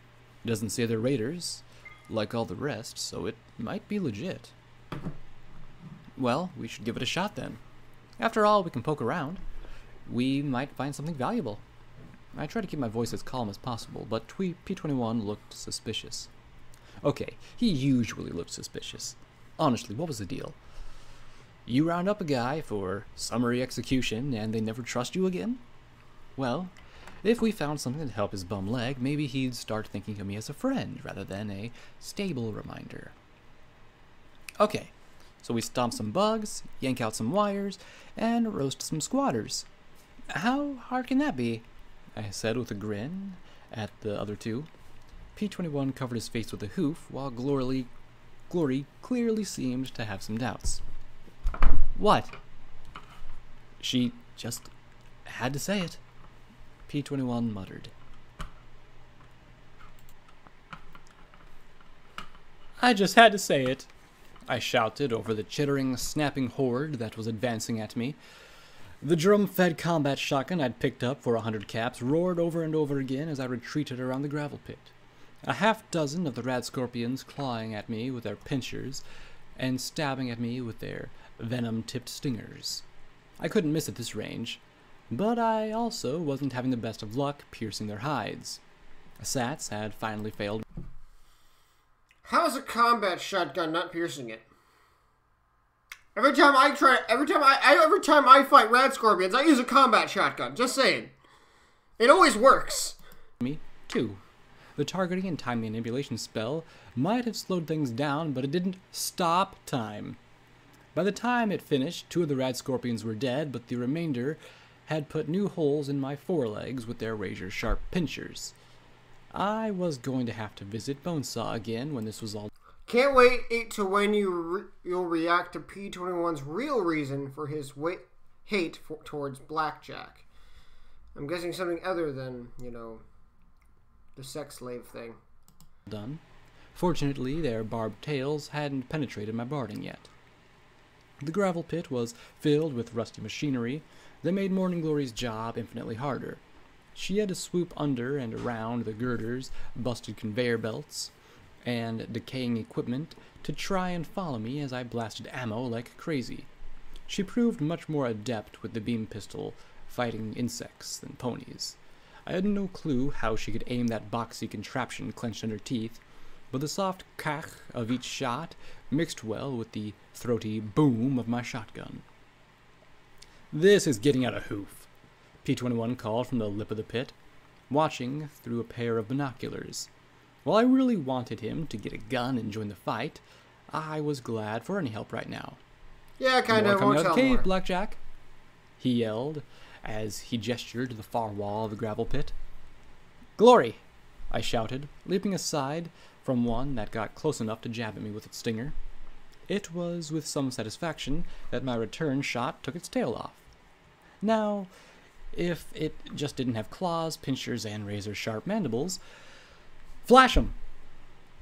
Speaker 2: It doesn't say they're raiders, like all the rest, so it might be legit. Well, we should give it a shot then. After all, we can poke around. We might find something valuable. I tried to keep my voice as calm as possible, but P21 looked suspicious. Okay, he usually looked suspicious. Honestly, what was the deal? You round up a guy for summary execution and they never trust you again? Well, if we found something to help his bum leg, maybe he'd start thinking of me as a friend rather than a stable reminder. Okay, so we stomp some bugs, yank out some wires, and roast some squatters. How hard can that be? I said with a grin at the other two. P21 covered his face with a hoof, while Glory clearly seemed to have some doubts. What? She just had to say it. P21 muttered. I just had to say it, I shouted over the chittering, snapping horde that was advancing at me. The drum-fed combat shotgun I'd picked up for 100 caps roared over and over again as I retreated around the gravel pit. A half-dozen of the rad scorpions clawing at me with their pinchers and stabbing at me with their venom-tipped stingers. I couldn't miss at this range, but I also wasn't having the best of luck piercing their hides. Sats had finally failed.
Speaker 1: How is a combat shotgun not piercing it? Every time I fight rad scorpions, I use a combat shotgun. Just saying. It always works.
Speaker 2: Me, too. The targeting and time manipulation spell might have slowed things down, but it didn't stop time. By the time it finished, 2 of the rad scorpions were dead, but the remainder had put new holes in my forelegs with their razor-sharp pinchers. I was going to have to visit Bonesaw again when this was all.
Speaker 1: Can't wait to when you'll react to P21's real reason for his hate towards Blackjack. I'm guessing something other than, the sex slave thing.
Speaker 2: Done. Fortunately, their barbed tails hadn't penetrated my barding yet. The gravel pit was filled with rusty machinery that made Morning Glory's job infinitely harder. She had to swoop under and around the girders, busted conveyor belts, and decaying equipment to try and follow me as I blasted ammo like crazy. She proved much more adept with the beam pistol fighting insects than ponies. I had no clue how she could aim that boxy contraption clenched in her teeth, but the soft kach of each shot mixed well with the throaty boom of my shotgun. This is getting out of hoof, P21 called from the lip of the pit, watching through a pair of binoculars. While I really wanted him to get a gun and join the fight, I was glad for any help right now.
Speaker 1: Yeah, kind of.
Speaker 2: Coming
Speaker 1: Won't
Speaker 2: out of
Speaker 1: tell
Speaker 2: the cave,
Speaker 1: more.
Speaker 2: Blackjack, he yelled as he gestured to the far wall of the gravel pit. Glory! I shouted, leaping aside from one that got close enough to jab at me with its stinger. It was with some satisfaction that my return shot took its tail off. Now, if it just didn't have claws, pincers, and razor-sharp mandibles, flash 'em!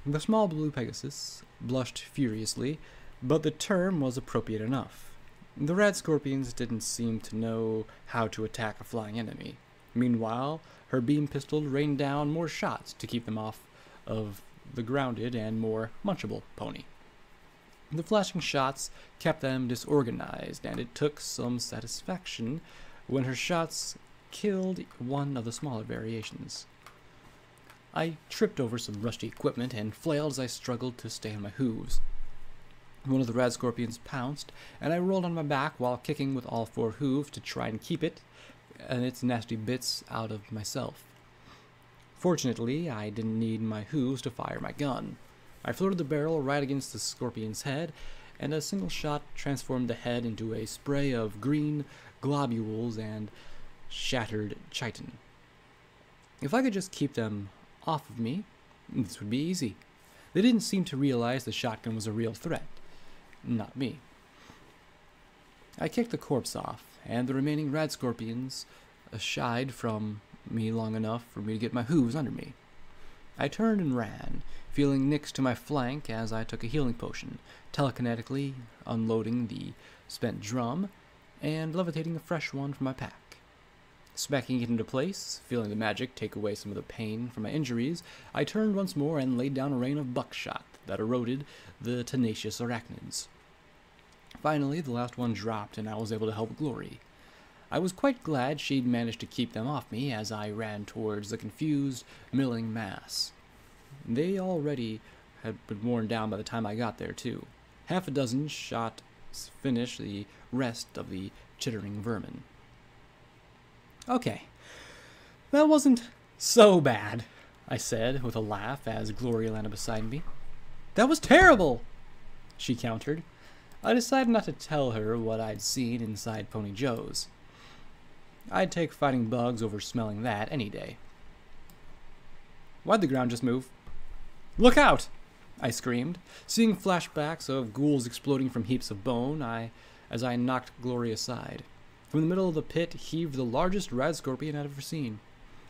Speaker 2: The small blue Pegasus blushed furiously, but the term was appropriate enough. The red scorpions didn't seem to know how to attack a flying enemy. Meanwhile, her beam pistol rained down more shots to keep them off of the grounded and more munchable pony. The flashing shots kept them disorganized, and it took some satisfaction when her shots killed one of the smaller variations. I tripped over some rusty equipment and flailed as I struggled to stay on my hooves. One of the red scorpions pounced, and I rolled on my back while kicking with all four hooves to try and keep it and its nasty bits out of myself. Fortunately, I didn't need my hooves to fire my gun. I floated the barrel right against the scorpion's head, and a single shot transformed the head into a spray of green globules and shattered chitin. If I could just keep them off of me, this would be easy. They didn't seem to realize the shotgun was a real threat. Not me. I kicked the corpse off, and the remaining red scorpions shied from me long enough for me to get my hooves under me. I turned and ran, feeling Nyx to my flank as I took a healing potion, telekinetically unloading the spent drum and levitating a fresh one from my pack. Smacking it into place, feeling the magic take away some of the pain from my injuries, I turned once more and laid down a rain of buckshot that eroded the tenacious arachnids. Finally, the last one dropped, and I was able to help Glory. I was quite glad she'd managed to keep them off me as I ran towards the confused, milling mass. They already had been worn down by the time I got there, too. Half a dozen shots finished the rest of the chittering vermin. Okay, that wasn't so bad, I said with a laugh as Glory landed beside me. That was terrible, she countered. I decided not to tell her what I'd seen inside Pony Joe's. I'd take fighting bugs over smelling that any day. Why'd the ground just move? Look out! I screamed, seeing flashbacks of ghouls exploding from heaps of bone as I knocked Glory aside. From the middle of the pit heaved the largest red scorpion I'd ever seen.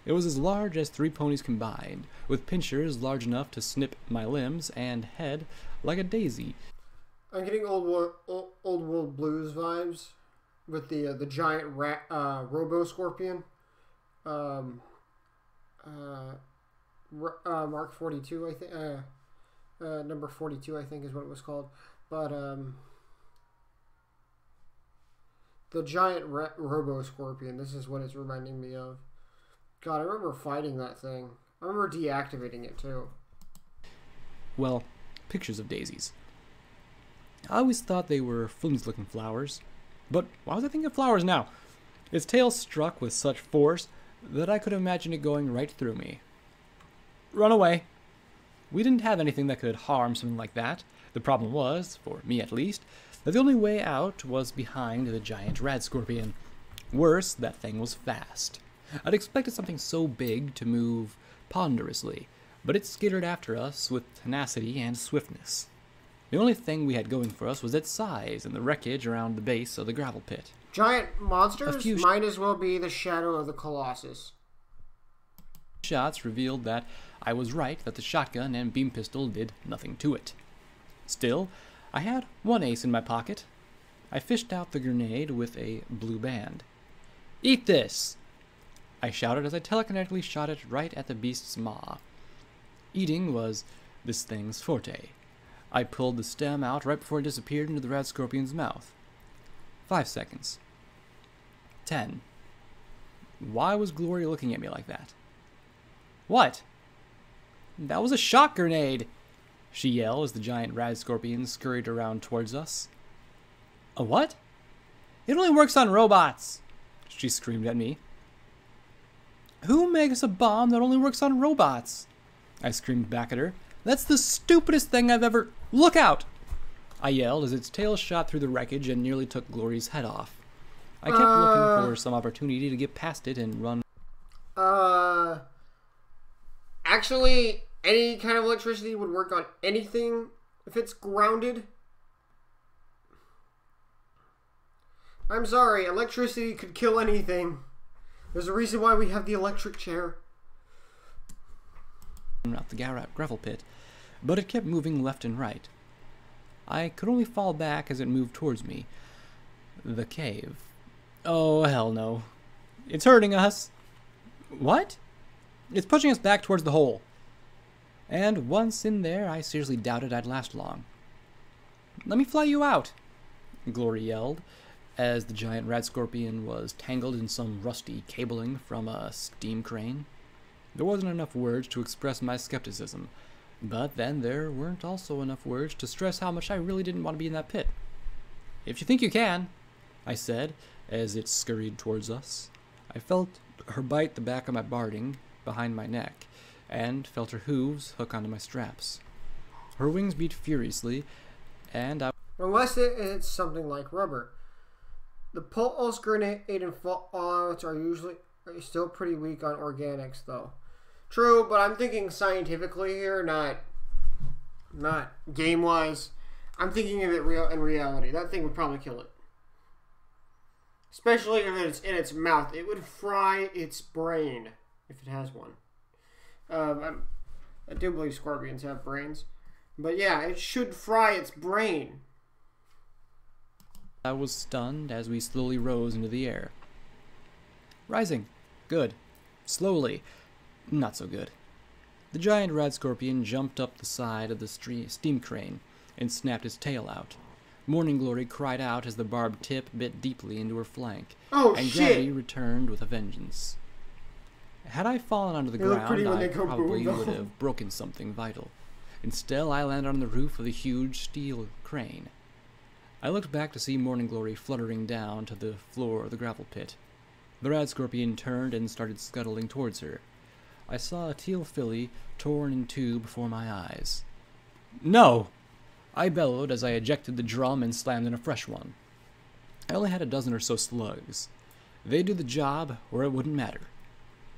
Speaker 2: It was as large as 3 ponies combined, with pincers large enough to snip my limbs and head like a daisy.
Speaker 1: I'm getting old world blues vibes with the giant robo scorpion. Mark 42, I think. Number 42, I think, is what it was called. But the giant robo scorpion. This is what it's reminding me of. God, I remember fighting that thing. I remember deactivating it too.
Speaker 2: Well, pictures of daisies. I always thought they were flimsy-looking flowers, but why was I thinking of flowers now? Its tail struck with such force that I could imagine it going right through me. Run away. We didn't have anything that could harm something like that. The problem was, for me at least, that the only way out was behind the giant red scorpion. Worse, that thing was fast. I'd expected something so big to move ponderously, but it skittered after us with tenacity and swiftness. The only thing we had going for us was its size and the wreckage around the base of the gravel pit.
Speaker 1: Giant monsters might as well be the shadow of the Colossus.
Speaker 2: Shots revealed that I was right, that the shotgun and beam pistol did nothing to it. Still, I had one ace in my pocket. I fished out the grenade with a blue band. "Eat this!" I shouted as I telekinetically shot it right at the beast's maw. Eating was this thing's forte. I pulled the stem out right before it disappeared into the red scorpion's mouth. 5 seconds. 10. Why was Glory looking at me like that? What? That was a shock grenade, she yelled as the giant red scorpion scurried around towards us. A what? It only works on robots, she screamed at me. Who makes a bomb that only works on robots? I screamed back at her. That's the stupidest thing I've ever... Look out! I yelled as its tail shot through the wreckage and nearly took Glory's head off. I kept looking for some opportunity to get past it and run.
Speaker 1: Actually, any kind of electricity would work on anything if it's grounded. I'm sorry, electricity could kill anything. There's a reason why we have the electric chair.
Speaker 2: Out the gravel pit, but it kept moving left and right. I could only fall back as it moved towards me. The cave. Oh, hell no. It's hurting us. What? It's pushing us back towards the hole. And once in there, I seriously doubted I'd last long. Let me fly you out, Glory yelled, as the giant rat scorpion was tangled in some rusty cabling from a steam crane. There wasn't enough words to express my skepticism, but then there weren't also enough words to stress how much I really didn't want to be in that pit. If you think you can, I said, as it scurried towards us. I felt her bite the back of my barding behind my neck, and felt her hooves hook onto my straps. Her wings beat furiously, and I...
Speaker 1: Unless it's something like rubber. The pulse grenade and fallouts are usually still pretty weak on organics, though. True, but I'm thinking scientifically here, not game-wise. I'm thinking of it in reality. That thing would probably kill it. Especially if it's in its mouth. It would fry its brain, if it has one. I do believe scorpions have brains. But yeah, it should fry its brain.
Speaker 2: I was stunned as we slowly rose into the air. Rising. Good. Slowly. Not so good. The giant rat scorpion jumped up the side of the steam crane and snapped its tail out. Morning Glory cried out as the barbed tip bit deeply into her flank, and gravity returned with a vengeance. Had I fallen onto the ground, I probably would have broken something vital. Instead, I landed on the roof of the huge steel crane. I looked back to see Morning Glory fluttering down to the floor of the gravel pit. The rat scorpion turned and started scuttling towards her. I saw a teal filly torn in two before my eyes. No! I bellowed as I ejected the drum and slammed in a fresh one. I only had a dozen or so slugs. They'd do the job, or it wouldn't matter.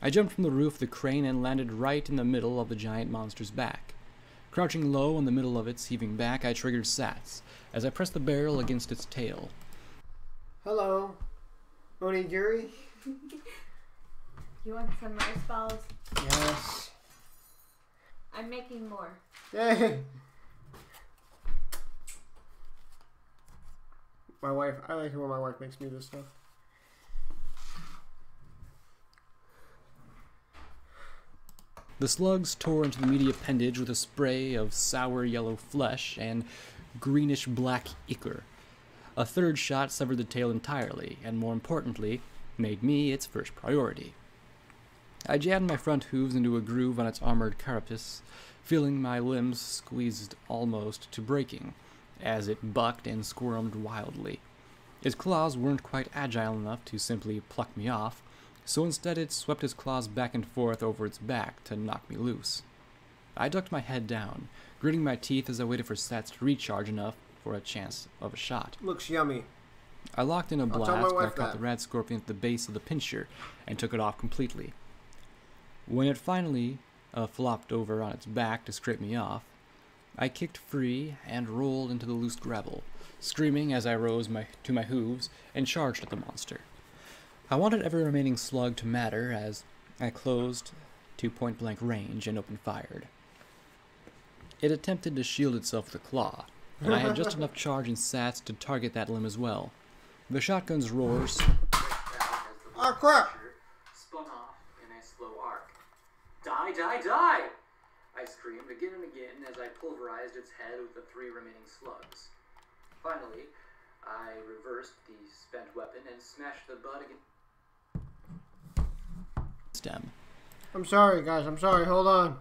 Speaker 2: I jumped from the roof of the crane and landed right in the middle of the giant monster's back. Crouching low in the middle of its heaving back, I triggered Sats as I pressed the barrel against its tail.
Speaker 1: Hello, Onigiri?
Speaker 4: You want some rice balls?
Speaker 1: Yes.
Speaker 4: I'm making more.
Speaker 1: Yay! My wife, I like it when my wife makes me this stuff.
Speaker 2: The slugs tore into the meaty appendage with a spray of sour yellow flesh and greenish-black ichor. A third shot severed the tail entirely, and more importantly, made me its first priority. I jammed my front hooves into a groove on its armored carapace, feeling my limbs squeezed almost to breaking, as it bucked and squirmed wildly. Its claws weren't quite agile enough to simply pluck me off, so instead it swept its claws back and forth over its back to knock me loose. I ducked my head down, gritting my teeth as I waited for Sats to recharge enough for a chance of a shot.
Speaker 1: Looks yummy.
Speaker 2: I locked in a blast, but I caught the rat scorpion at the base of the pincher and took it off completely. When it finally flopped over on its back to scrape me off, I kicked free and rolled into the loose gravel, screaming as I rose to my hooves and charged at the monster. I wanted every remaining slug to matter as I closed to point-blank range and open-fired. It attempted to shield itself with a claw, and I had just enough charge and Sats to target that limb as well. The shotgun's roars
Speaker 1: Oh crap!
Speaker 2: spun off in a slow arc. Die, die, die! I screamed again and again as I pulverized its head with the 3 remaining slugs. Finally, I reversed the spent weapon and smashed the butt against stem.
Speaker 1: I'm sorry, guys. I'm sorry. Hold on.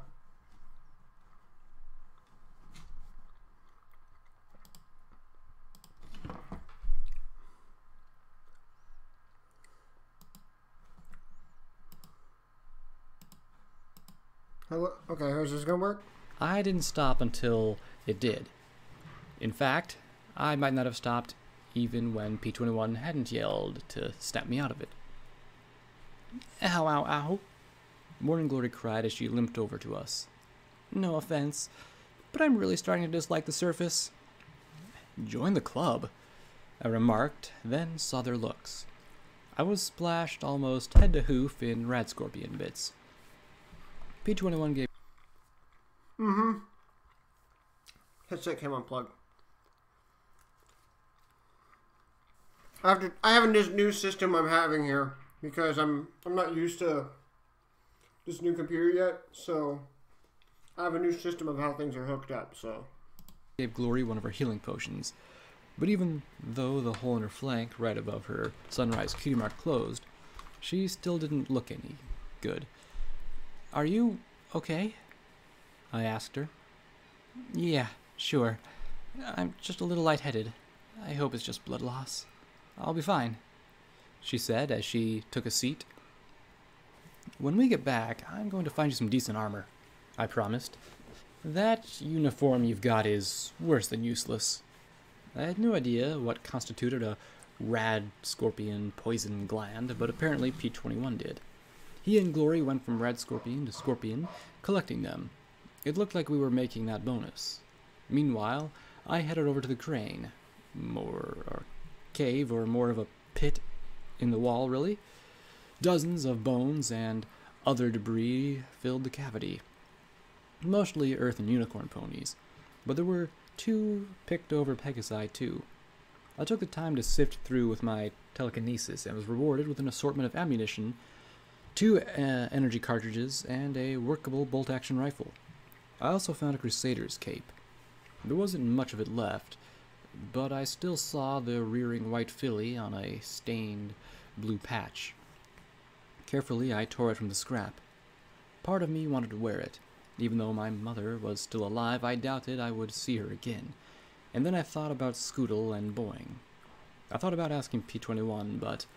Speaker 1: Okay, how's this gonna work?
Speaker 2: I didn't stop until it did. In fact, I might not have stopped even when P21 hadn't yelled to snap me out of it. Ow, ow, ow. Morning Glory cried as she limped over to us. No offense, but I'm really starting to dislike the surface. Join the club, I remarked, then saw their looks. I was splashed almost head to hoof in rad scorpion bits. P21 gave...
Speaker 1: Headset came unplugged. I have this new system I'm having here because I'm not used to this new computer yet, so I have a new system of how things are hooked up. So
Speaker 2: gave Glory one of her healing potions, but even though the hole in her flank right above her sunrise cutie mark closed, she still didn't look any good. Are you okay? I asked her. Yeah, sure. I'm just a little lightheaded. I hope it's just blood loss. I'll be fine, she said as she took a seat. When we get back, I'm going to find you some decent armor, I promised. That uniform you've got is worse than useless. I had no idea what constituted a rad scorpion poison gland, but apparently P21 did. He and Glory went from rad scorpion to scorpion, collecting them. It looked like we were making that bonus. Meanwhile, I headed over to the crane. More a cave, or more of a pit in the wall, really. Dozens of bones and other debris filled the cavity. Mostly earth and unicorn ponies, but there were 2 picked over Pegasi too. I took the time to sift through with my telekinesis and was rewarded with an assortment of ammunition, 2 energy cartridges, and a workable bolt-action rifle. I also found a Crusader's cape. There wasn't much of it left, but I still saw the rearing white filly on a stained blue patch. Carefully, I tore it from the scrap. Part of me wanted to wear it. Even though my mother was still alive, I doubted I would see her again. And then I thought about Scootle and Boing. I thought about asking P21, but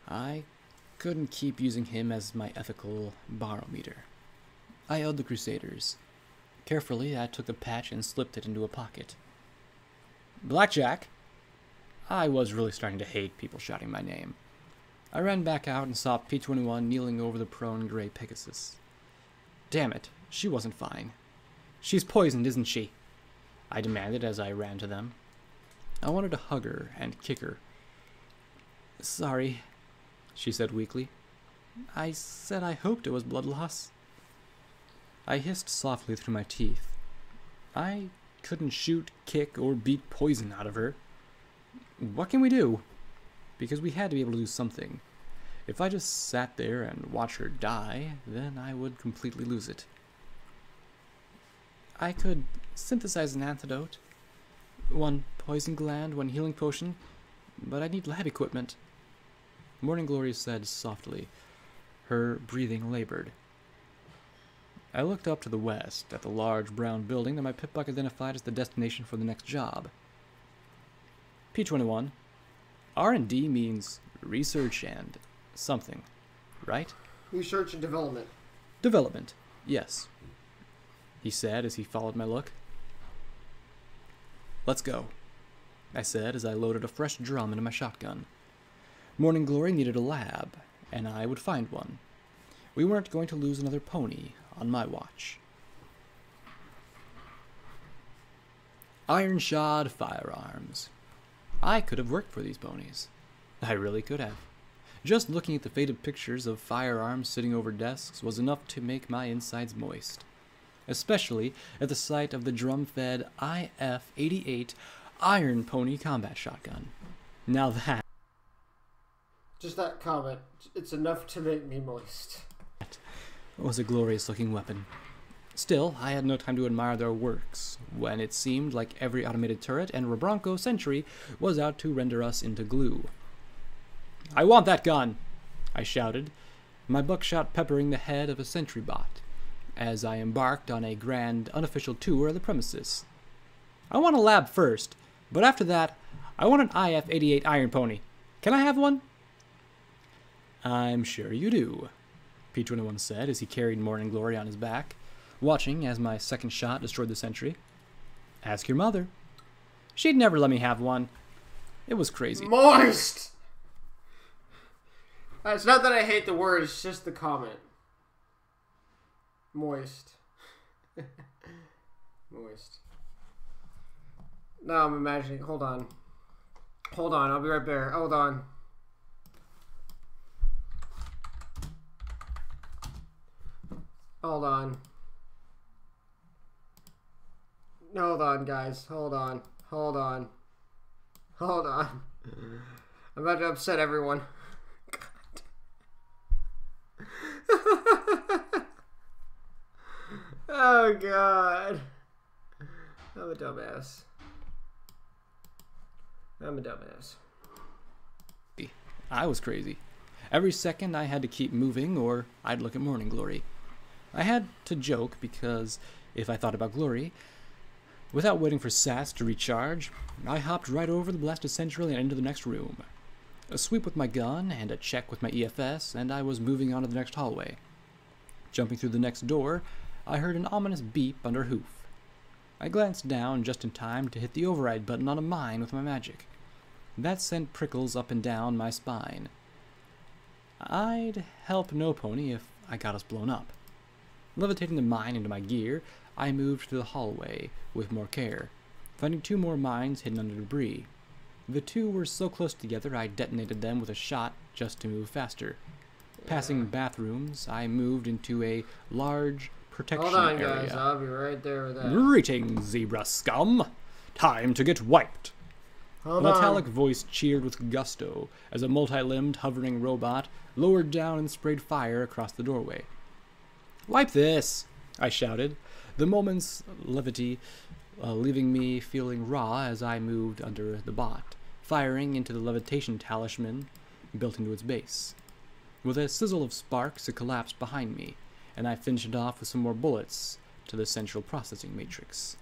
Speaker 2: I couldn't keep using him as my ethical barometer. I owed the Crusaders. Carefully, I took the patch and slipped it into a pocket. Blackjack! I was really starting to hate people shouting my name. I ran back out and saw P21 kneeling over the prone gray Pegasus. Damn it, she wasn't fine. She's poisoned, isn't she? I demanded as I ran to them. I wanted to hug her and kick her. Sorry, she said weakly. I said I hoped it was blood loss. I hissed softly through my teeth. I couldn't shoot, kick, or beat poison out of her. What can we do? Because we had to be able to do something. If I just sat there and watched her die, then I would completely lose it. I could synthesize an antidote. 1 poison gland, 1 healing potion, but I need lab equipment. Morning Glory said softly. Her breathing labored. I looked up to the west, at the large brown building that my pip-buck identified as the destination for the next job. P21. R&D means research and something, right?
Speaker 1: research and development.
Speaker 2: Development, yes, he said as he followed my look. Let's go, I said as I loaded a fresh drum into my shotgun. Morning Glory needed a lab, and I would find one. We weren't going to lose another pony on my watch. Iron-shod firearms. I could have worked for these ponies. I really could have. Just looking at the faded pictures of firearms sitting over desks was enough to make my insides moist. Especially at the sight of the drum-fed IF-88 Iron Pony Combat Shotgun. Now that...
Speaker 1: Just that comment. It's enough to make me moist.
Speaker 2: Was a glorious-looking weapon. Still, I had no time to admire their works, when it seemed like every automated turret and Rebronco sentry was out to render us into glue. I want that gun! I shouted, my buckshot peppering the head of a sentry bot, as I embarked on a grand, unofficial tour of the premises. I want a lab first, but after that, I want an IF-88 Iron Pony. Can I have one? I'm sure you do, P21 said as he carried Morning Glory on his back, watching as my second shot destroyed the sentry. Ask your mother. She'd never let me have one. It was crazy.
Speaker 1: Moist! It's not that I hate the word, it's just the comment. Moist. Moist. Now I'm imagining. Hold on. Hold on, I'll be right there. Hold on. Hold on. Hold on, guys. Hold on. Hold on. Hold on. I'm about to upset everyone. Oh, God. I'm a dumbass. I'm a dumbass.
Speaker 2: I was crazy. Every second I had to keep moving or I'd look at Morning Glory. I had to joke because if I thought about Glory, without waiting for Sass to recharge, I hopped right over the blasted sentry and into the next room. A sweep with my gun and a check with my EFS, and I was moving on to the next hallway. Jumping through the next door, I heard an ominous beep under hoof. I glanced down just in time to hit the override button on a mine with my magic. That sent prickles up and down my spine. I'd help No Pony if I got us blown up. Levitating the mine into my gear, I moved through the hallway with more care, finding 2 more mines hidden under debris. The 2 were so close together I detonated them with a shot just to move faster. Passing bathrooms, I moved into a large protection
Speaker 1: Hold on,
Speaker 2: area.
Speaker 1: guys. I'll be right there with that.
Speaker 2: Greetings, zebra scum! Time to get wiped!
Speaker 1: Hold
Speaker 2: A
Speaker 1: on.
Speaker 2: metallic voice cheered with gusto as a multi-limbed hovering robot lowered down and sprayed fire across the doorway. Wipe this! I shouted, the moment's levity leaving me feeling raw as I moved under the bot, firing into the levitation talisman built into its base. With a sizzle of sparks, it collapsed behind me, and I finished it off with some more bullets to the central processing matrix.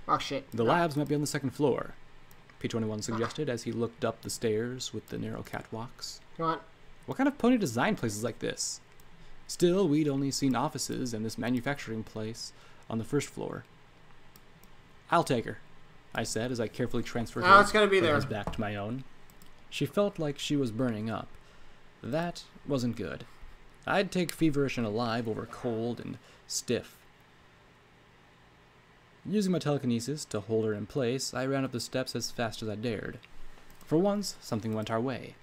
Speaker 1: Oh, shit.
Speaker 2: The labs might be on the 2nd floor, P21 suggested as he looked up the stairs with the narrow catwalks.
Speaker 1: Come on.
Speaker 2: What kind of pony design places like this? Still, we'd only seen offices and this manufacturing place on the 1st floor. I'll take her, I said as I carefully transferred
Speaker 1: Oh, it's gonna be there.
Speaker 2: hers back to my own. She felt like she was burning up. That wasn't good. I'd take feverish and alive over cold and stiff. Using my telekinesis to hold her in place, I ran up the steps as fast as I dared. For once, something went our way.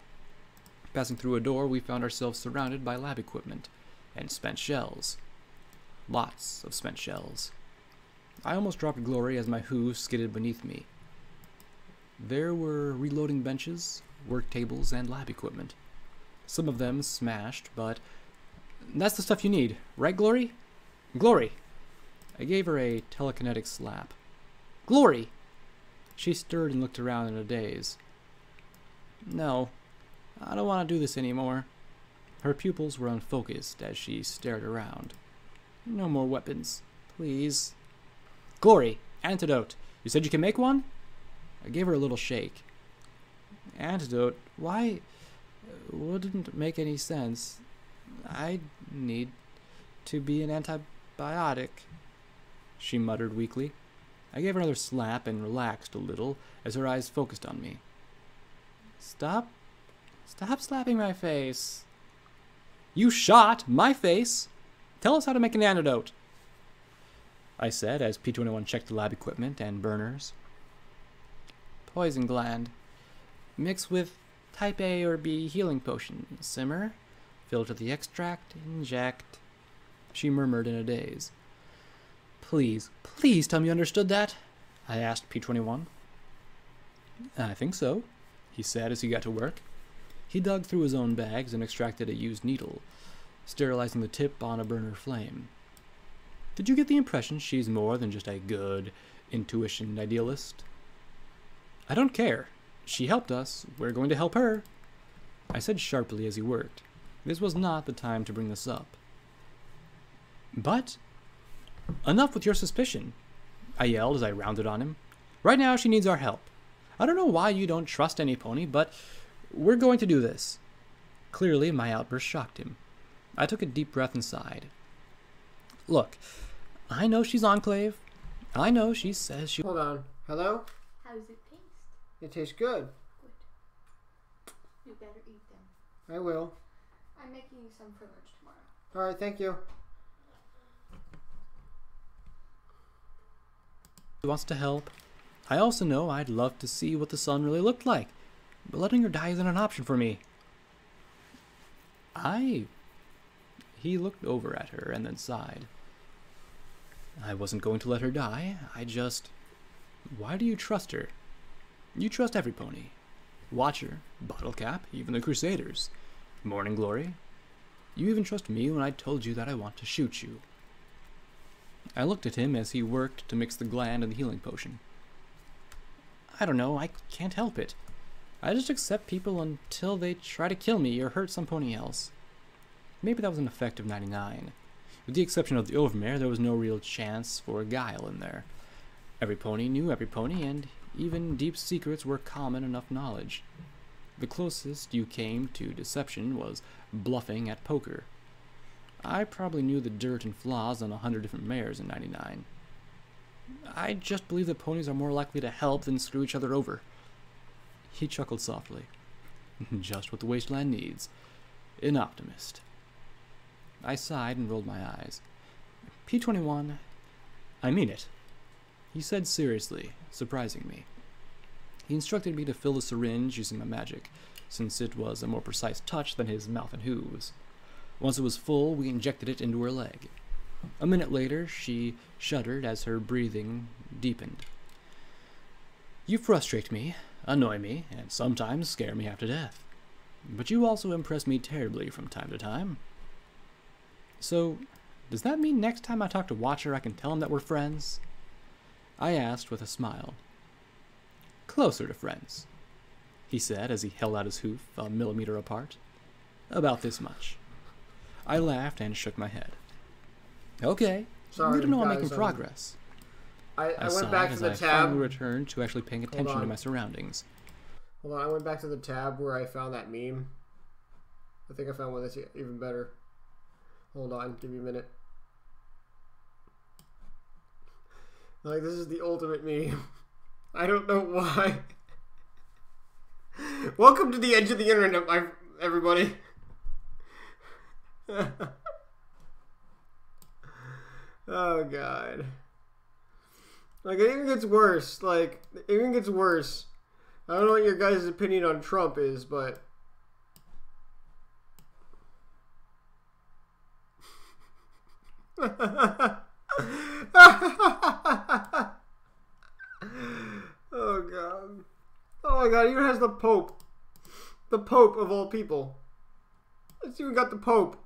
Speaker 2: Passing through a door, we found ourselves surrounded by lab equipment and spent shells. Lots of spent shells. I almost dropped Glory as my hooves skidded beneath me. There were reloading benches, work tables, and lab equipment. Some of them smashed, but that's the stuff you need, right, Glory? Glory! I gave her a telekinetic slap. Glory! She stirred and looked around in a daze. No, I don't want to do this anymore. Her pupils were unfocused as she stared around. No more weapons, please. Glory, antidote. You said you can make one? I gave her a little shake. Antidote? Why? Wouldn't make any sense. I need to be an antibiotic, she muttered weakly. I gave her another slap and relaxed a little as her eyes focused on me. Stop slapping my face. You shot my face. Tell us how to make an antidote, I said as P21 checked the lab equipment and burners. Poison gland. Mix with type A or B healing potion. Simmer. Filter the extract. Inject. She murmured in a daze. Please tell me you understood that, I asked P21. I think so, he said as he got to work. He dug through his own bags and extracted a used needle, sterilizing the tip on a burner flame. Did you get the impression she's more than just a good intuition idealist? I don't care. She helped us. We're going to help her, I said sharply as he worked. This was not the time to bring this up. But enough with your suspicion, I yelled as I rounded on him. Right now she needs our help. I don't know why you don't trust any pony, but we're going to do this. Clearly my outburst shocked him. I took a deep breath and sighed. Look, I know she's Enclave. I know she says she...
Speaker 1: Hold on. Hello?
Speaker 4: How does it taste?
Speaker 1: It tastes good.
Speaker 4: Good. You better eat them.
Speaker 1: I will.
Speaker 3: I'm making you some for lunch tomorrow.
Speaker 1: Alright, thank you.
Speaker 2: He wants to help. I also know I'd love to see what the sun really looked like, but letting her die isn't an option for me. He looked over at her and then sighed. I wasn't going to let her die. Why do you trust her? You trust every pony. Watcher, Bottle Cap, even the Crusaders. Morning Glory. You even trust me when I told you that I want to shoot you. I looked at him as he worked to mix the gland and the healing potion. I don't know, I can't help it. I just accept people until they try to kill me or hurt some pony else. Maybe that was an effect of 99. With the exception of the Overmare, there was no real chance for guile in there. Every pony knew every pony, and even deep secrets were common enough knowledge. The closest you came to deception was bluffing at poker. I probably knew the dirt and flaws on 100 different mares in 99. I just believe that ponies are more likely to help than screw each other over. He chuckled softly. Just what the wasteland needs. An optimist. I sighed and rolled my eyes. P21, I mean it. He said seriously, surprising me. He instructed me to fill the syringe using my magic, since it was a more precise touch than his mouth and hooves. Once it was full, we injected it into her leg. A minute later, she shuddered as her breathing deepened. You frustrate me, annoy me, and sometimes scare me half to death. But you also impress me terribly from time to time. So, does that mean next time I talk to Watcher I can tell him that we're friends? I asked with a smile. Closer to friends, he said as he held out his hoof a millimeter apart. About this much. I laughed and shook my head. Okay,
Speaker 1: Sorry,
Speaker 2: good to know I'm
Speaker 1: guys,
Speaker 2: making progress.
Speaker 1: I went
Speaker 2: sighed
Speaker 1: back to
Speaker 2: as
Speaker 1: the
Speaker 2: I
Speaker 1: tab.
Speaker 2: finally returned to actually paying attention to my surroundings.
Speaker 1: Hold on, I went back to the tab where I found that meme. I think I found one that's even better. Hold on, give me a minute. Like, this is the ultimate meme. I don't know why. Welcome to the edge of the internet, everybody. Oh, God. Like, it even gets worse. Like, it even gets worse. I don't know what your guys' opinion on Trump is, but... Oh, God. Oh, my God. It even has the Pope. The Pope, of all people. It's even got the Pope.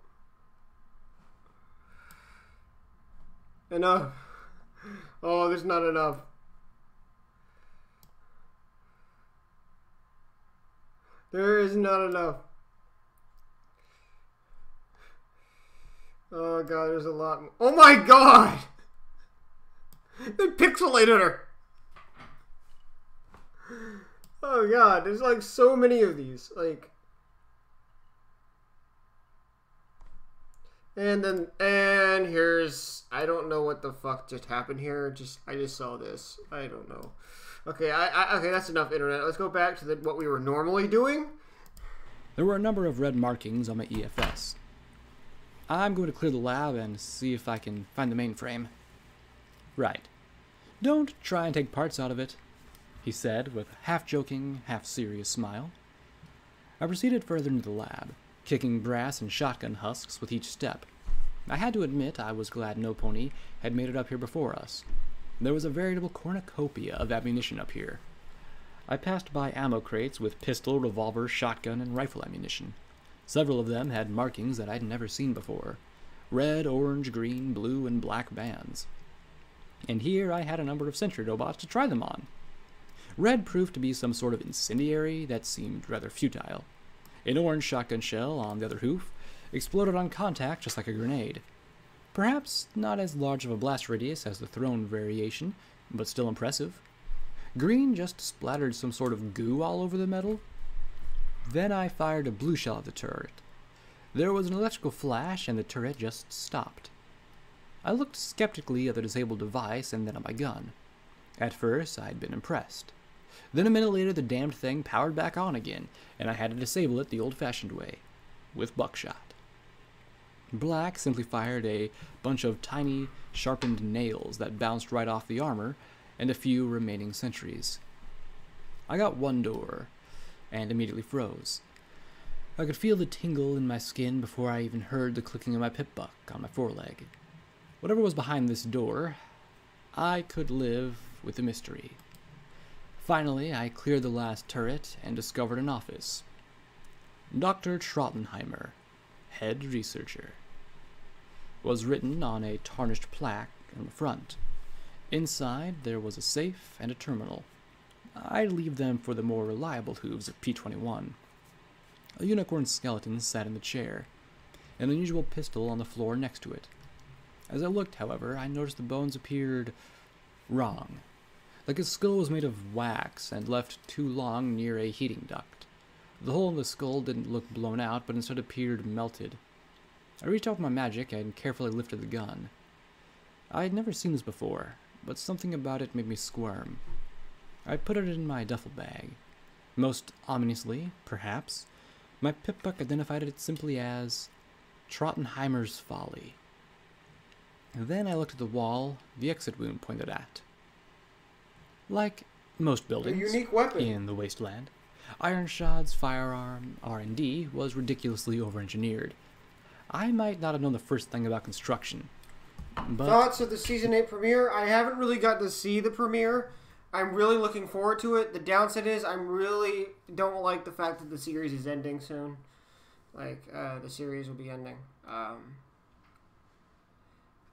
Speaker 1: Enough. Oh, there's not enough. There is not enough. Oh, God, there's a lot more. Oh, my God! They pixelated her! Oh, God, there's, like, so many of these. Like... And here's... I don't know what the fuck just happened here. I just saw this. I don't know. Okay, okay, that's enough internet. Let's go back to what we were normally doing.
Speaker 2: There were a number of red markings on my EFS. I'm going to clear the lab and see if I can find the mainframe. Right. Don't try and take parts out of it, he said with a half-joking, half-serious smile. I proceeded further into the lab, kicking brass and shotgun husks with each step. I had to admit I was glad no pony had made it up here before us. There was a veritable cornucopia of ammunition up here. I passed by ammo crates with pistol, revolver, shotgun, and rifle ammunition. Several of them had markings that I'd never seen before. Red, orange, green, blue, and black bands. And here I had a number of sentry robots to try them on. Red proved to be some sort of incendiary that seemed rather futile. An orange shotgun shell on the other hoof exploded on contact just like a grenade. Perhaps not as large of a blast radius as the thrown variation, but still impressive. Green just splattered some sort of goo all over the metal. Then I fired a blue shell at the turret. There was an electrical flash and the turret just stopped. I looked skeptically at the disabled device and then at my gun. At first, I'd been impressed. Then a minute later, the damned thing powered back on again, and I had to disable it the old-fashioned way, with buckshot. Black simply fired a bunch of tiny, sharpened nails that bounced right off the armor and a few remaining sentries. I got one door, and immediately froze. I could feel the tingle in my skin before I even heard the clicking of my pip-buck on my foreleg. Whatever was behind this door, I could live with the mystery. Finally, I cleared the last turret and discovered an office. Dr. Trottenheimer, head researcher, was written on a tarnished plaque in the front. Inside, there was a safe and a terminal. I'd leave them for the more reliable hooves of P-21. A unicorn skeleton sat in the chair, an unusual pistol on the floor next to it. As I looked, however, I noticed the bones appeared wrong, like his skull was made of wax and left too long near a heating duct. The hole in the skull didn't look blown out, but instead appeared melted. I reached out with my magic and carefully lifted the gun. I had never seen this before, but something about it made me squirm. I put it in my duffel bag. Most ominously, perhaps, my pip-buck identified it simply as Trottenheimer's Folly. Then I looked at the wall the exit wound pointed at. Like most buildings
Speaker 1: A unique weapon.
Speaker 2: in the wasteland, Ironshot's firearm R&D was ridiculously over-engineered. I might not have known the first thing about construction, but
Speaker 1: Thoughts of the Season 8 premiere? I haven't really got to see the premiere. I'm really looking forward to it. The downside is I really don't like the fact that the series is ending soon. Like, the series will be ending.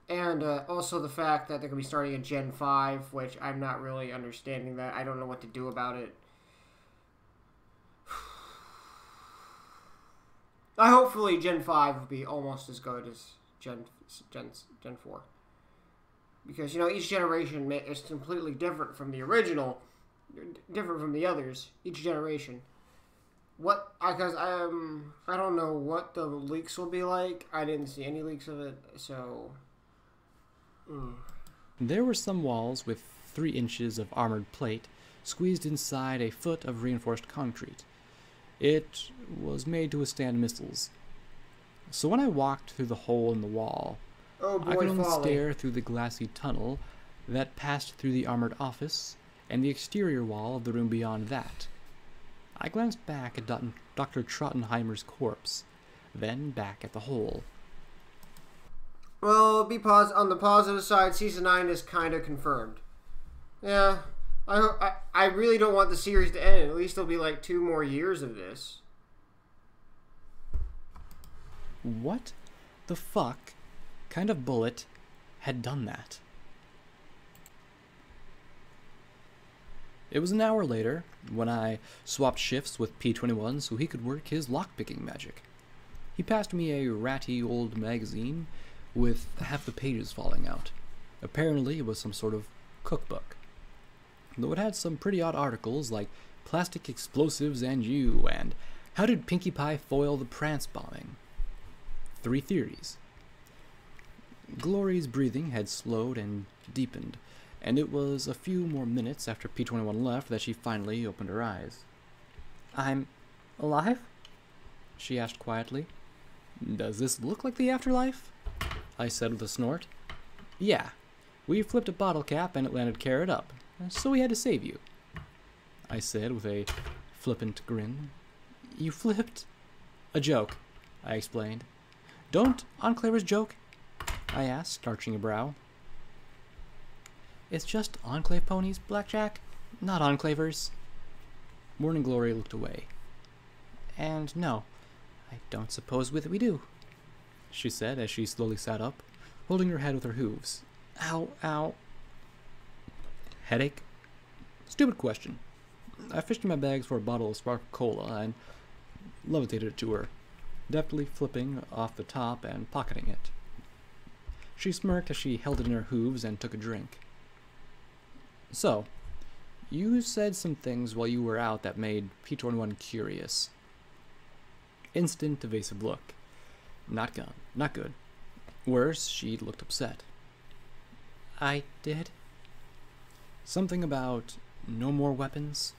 Speaker 1: And also the fact that they're going to be starting in Gen 5, which I'm not really understanding that. I don't know what to do about it. Hopefully Gen 5 will be almost as good as Gen 4. Because, each generation is completely different from the original, different from the others, each generation. Because I don't know what the leaks will be like. I didn't see any leaks of it, so...
Speaker 2: There were some walls with 3 inches of armored plate squeezed inside a foot of reinforced concrete. It was made to withstand missiles. So when I walked through the hole in the wall,
Speaker 1: Oh boy,
Speaker 2: I could only
Speaker 1: folly.
Speaker 2: stare through the glassy tunnel that passed through the armored office and the exterior wall of the room beyond that. I glanced back at Dr. Trottenheimer's corpse, then back at the hole.
Speaker 1: Well, on the positive side, Season 9 is kind of confirmed. Yeah, I really don't want the series to end. At least there'll be like 2 more years of this.
Speaker 2: What the fuck kind of bullet had done that? It was an hour later when I swapped shifts with P-21 so he could work his lockpicking magic. He passed me a ratty old magazine with half the pages falling out. Apparently it was some sort of cookbook, though it had some pretty odd articles like plastic explosives and you, and how did Pinkie Pie foil the Prance bombing? 3 theories. Glory's breathing had slowed and deepened, and it was a few more minutes after P-21 left that she finally opened her eyes. "I'm alive?" she asked quietly. "Does this look like the afterlife?" I said with a snort. "Yeah, we flipped a bottle cap and it landed carrot up, so we had to save you," I said with a flippant grin. "You flipped?" "A joke," I explained. "Don't Enclavers joke?" I asked, arching a brow. "It's just Enclave ponies, Blackjack, not Enclavers." Morning Glory looked away. "And no, I don't suppose we do," she said as she slowly sat up, holding her head with her hooves. "Ow, ow." "Headache?" Stupid question. I fished in my bags for a bottle of sparkling cola and levitated it to her, deftly flipping off the top and pocketing it. She smirked as she held it in her hooves and took a drink. "So, you said some things while you were out that made P-21 curious." Instant evasive look. Not good. Worse, she looked upset. "I did?" Something about no more weapons?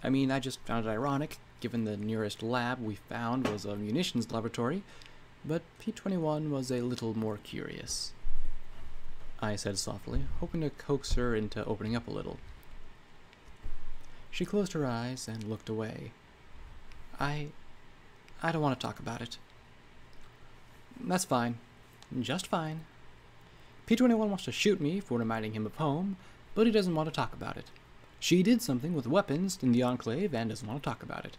Speaker 2: I mean, I just found it ironic, given the nearest lab we found was a munitions laboratory, but P-21 was a little more curious. I said softly, hoping to coax her into opening up a little. She closed her eyes and looked away. I don't want to talk about it. That's fine. Just fine. P-21 wants to shoot me for reminding him of home, but he doesn't want to talk about it. She did something with weapons in the Enclave and doesn't want to talk about it.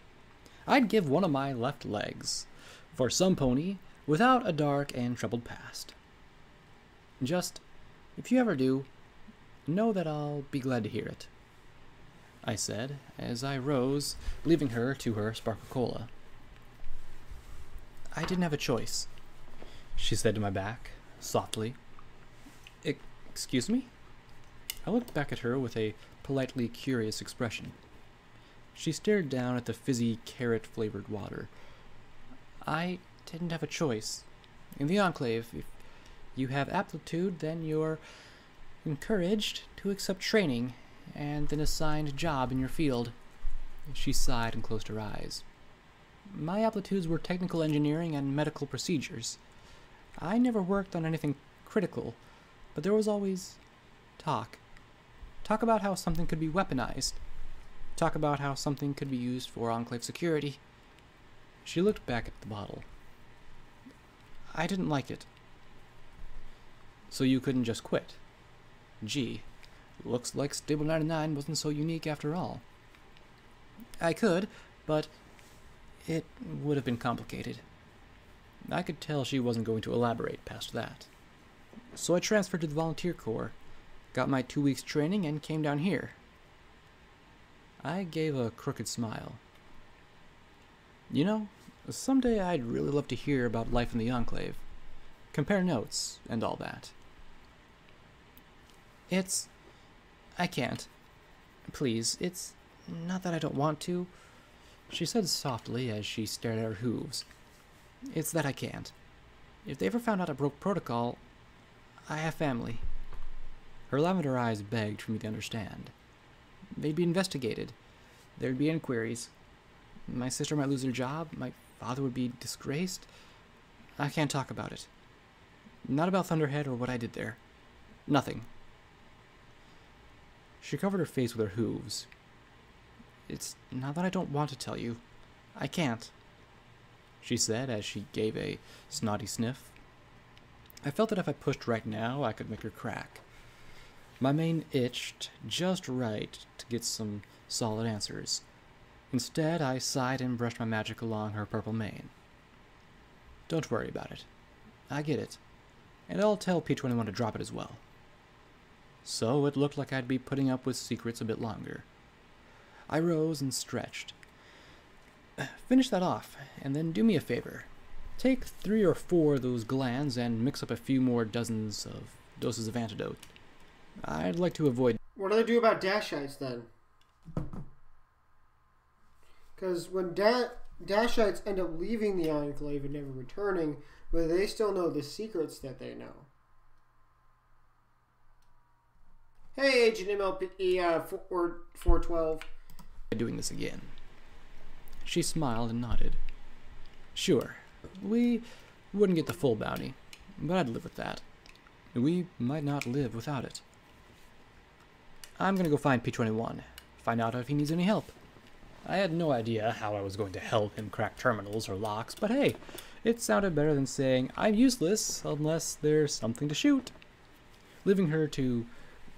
Speaker 2: I'd give one of my left legs for some pony without a dark and troubled past. Just, if you ever do, know that I'll be glad to hear it, I said, as I rose, leaving her to her Sparkle Cola. I didn't have a choice, she said to my back, softly. Excuse me? I looked back at her with a politely curious expression. She stared down at the fizzy, carrot-flavored water. I didn't have a choice. In the Enclave, if you have aptitude, then you're encouraged to accept training and an assigned job in your field. She sighed and closed her eyes. My aptitudes were technical engineering and medical procedures. I never worked on anything critical, but there was always talk. Talk about how something could be weaponized. Talk about how something could be used for Enclave security. She looked back at the bottle. I didn't like it. So you couldn't just quit? Gee, looks like Stable 99 wasn't so unique after all. I could, but it would have been complicated. I could tell she wasn't going to elaborate past that. So I transferred to the Volunteer Corps, got my 2 weeks training, and came down here. I gave a crooked smile. You know, someday I'd really love to hear about life in the Enclave. Compare notes and all that. I can't. Please, it's not that I don't want to, she said softly as she stared at her hooves. It's that I can't. If they ever found out I broke protocol, I have family. Her lavender eyes begged for me to understand. They'd be investigated. There'd be inquiries. My sister might lose her job. My father would be disgraced. I can't talk about it. Not about Thunderhead or what I did there. Nothing. She covered her face with her hooves. It's not that I don't want to tell you. I can't, she said as she gave a snotty sniff. I felt that if I pushed right now, I could make her crack. My mane itched just right to get some solid answers. Instead, I sighed and brushed my magic along her purple mane. Don't worry about it. I get it. And I'll tell P-21 to drop it as well. So it looked like I'd be putting up with secrets a bit longer. I rose and stretched. Finish that off, and then do me a favor. Take 3 or 4 of those glands and mix up a few more doses of antidote. I'd like to avoid...
Speaker 1: What do they do about dashites then? Because when dashites end up leaving the Enclave and never returning, but they still know the secrets that they know. Hey, Agent MLP 412.
Speaker 2: Doing this again. She smiled and nodded. Sure, we wouldn't get the full bounty, but I'd live with that. We might not live without it. I'm gonna go find P-21, find out if he needs any help. I had no idea how I was going to help him crack terminals or locks, but hey, it sounded better than saying I'm useless unless there's something to shoot. Leaving her to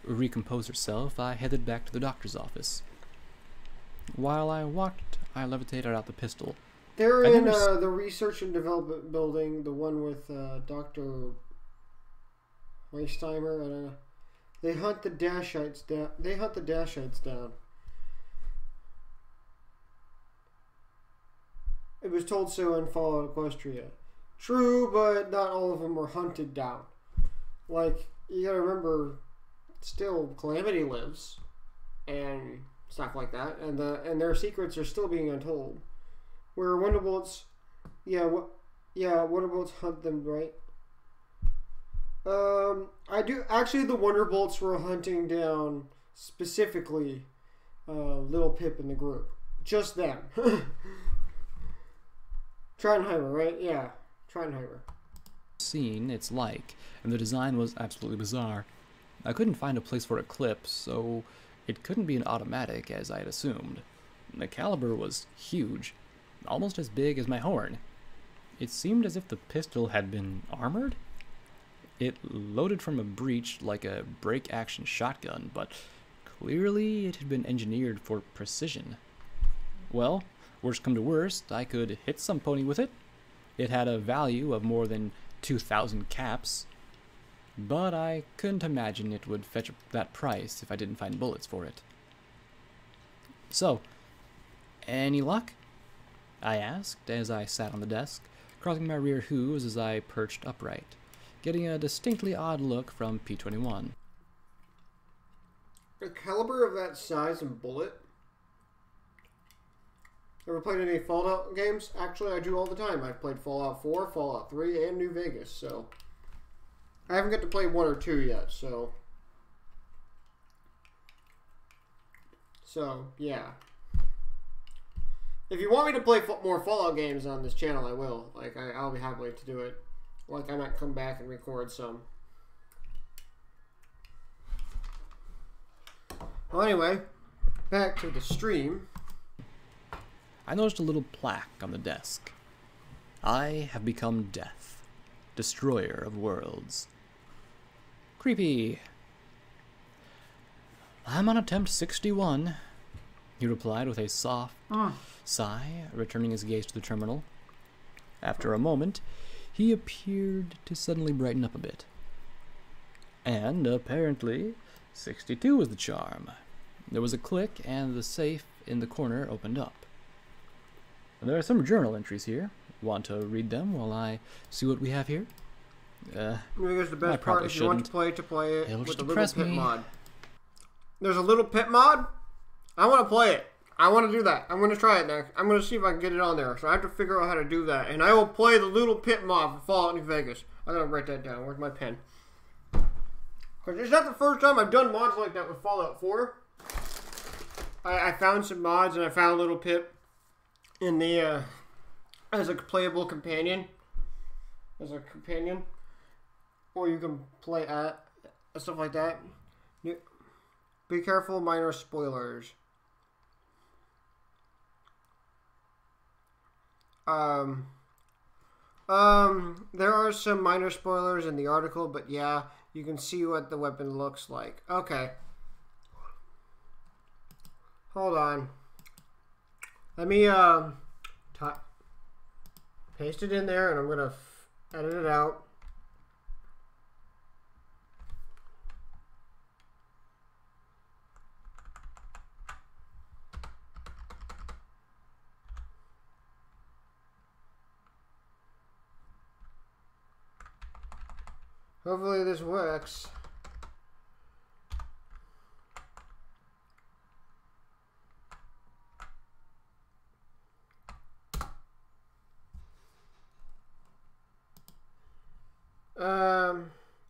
Speaker 2: recompose herself, I headed back to the doctor's office. While I walked, I levitated out the pistol.
Speaker 1: They're in the Research and Development building, the one with Dr. Weistheimer. I don't know. They hunt the dashites down. It was told so in Fallout Equestria. True, but not all of them were hunted down. Like, you gotta remember, still Calamity lives, and stuff like that, and their secrets are still being untold. Where Wonderbolts, Wonderbolts hunt them, right? I do actually. The Wonderbolts were hunting down specifically Little Pip in the group. Just them. Trondheimer, right? Yeah, Trondheimer.
Speaker 2: Seen its like, and the design was absolutely bizarre. I couldn't find a place for a clip, so it couldn't be an automatic as I had assumed. The caliber was huge, almost as big as my horn. It seemed as if the pistol had been armored. It loaded from a breech like a break-action shotgun, but clearly it had been engineered for precision. Well, worst come to worst, I could hit some pony with it. It had a value of more than 2,000 caps, but I couldn't imagine it would fetch that price if I didn't find bullets for it. So, any luck? I asked as I sat on the desk, crossing my rear hooves as I perched upright, getting a distinctly odd look from P-21.
Speaker 1: A caliber of that size and bullet? Ever played any Fallout games? Actually, I do all the time. I've played Fallout 4, Fallout 3, and New Vegas, so... I haven't got to play 1 or 2 yet, so... So, yeah. If you want me to play more Fallout games on this channel, I will. Like, I'll be happy to do it. Like, I might come back and record some. Well, anyway, back to the stream.
Speaker 2: I noticed a little plaque on the desk. I have become death, destroyer of worlds. Creepy. I'm on attempt 61, he replied with a soft sigh, returning his gaze to the terminal. After a moment, he appeared to suddenly brighten up a bit. And apparently, 62 was the charm. There was a click, and the safe in the corner opened up. There are some journal entries here. Want to read them while I see what we have here?
Speaker 1: Here's the best part. If you want to play it
Speaker 2: It'll
Speaker 1: with
Speaker 2: just
Speaker 1: the Little
Speaker 2: depress
Speaker 1: Pip
Speaker 2: me.
Speaker 1: mod. There's a Little Pip mod? I want to play it. I want to do that. I'm going to try it next. I'm going to see if I can get it on there. So I have to figure out how to do that. And I will play the Little Pip mod for Fallout New Vegas. I got to write that down. Where's my pen? Because it's not the first time I've done mods like that with Fallout 4. I found some mods and I found Little Pip in the, as a playable companion. As a companion. Or you can play at, stuff like that. Be careful, minor spoilers. There are some minor spoilers in the article, but yeah, you can see what the weapon looks like. Okay. Hold on. Let me, paste it in there, and I'm gonna edit it out. Hopefully this works.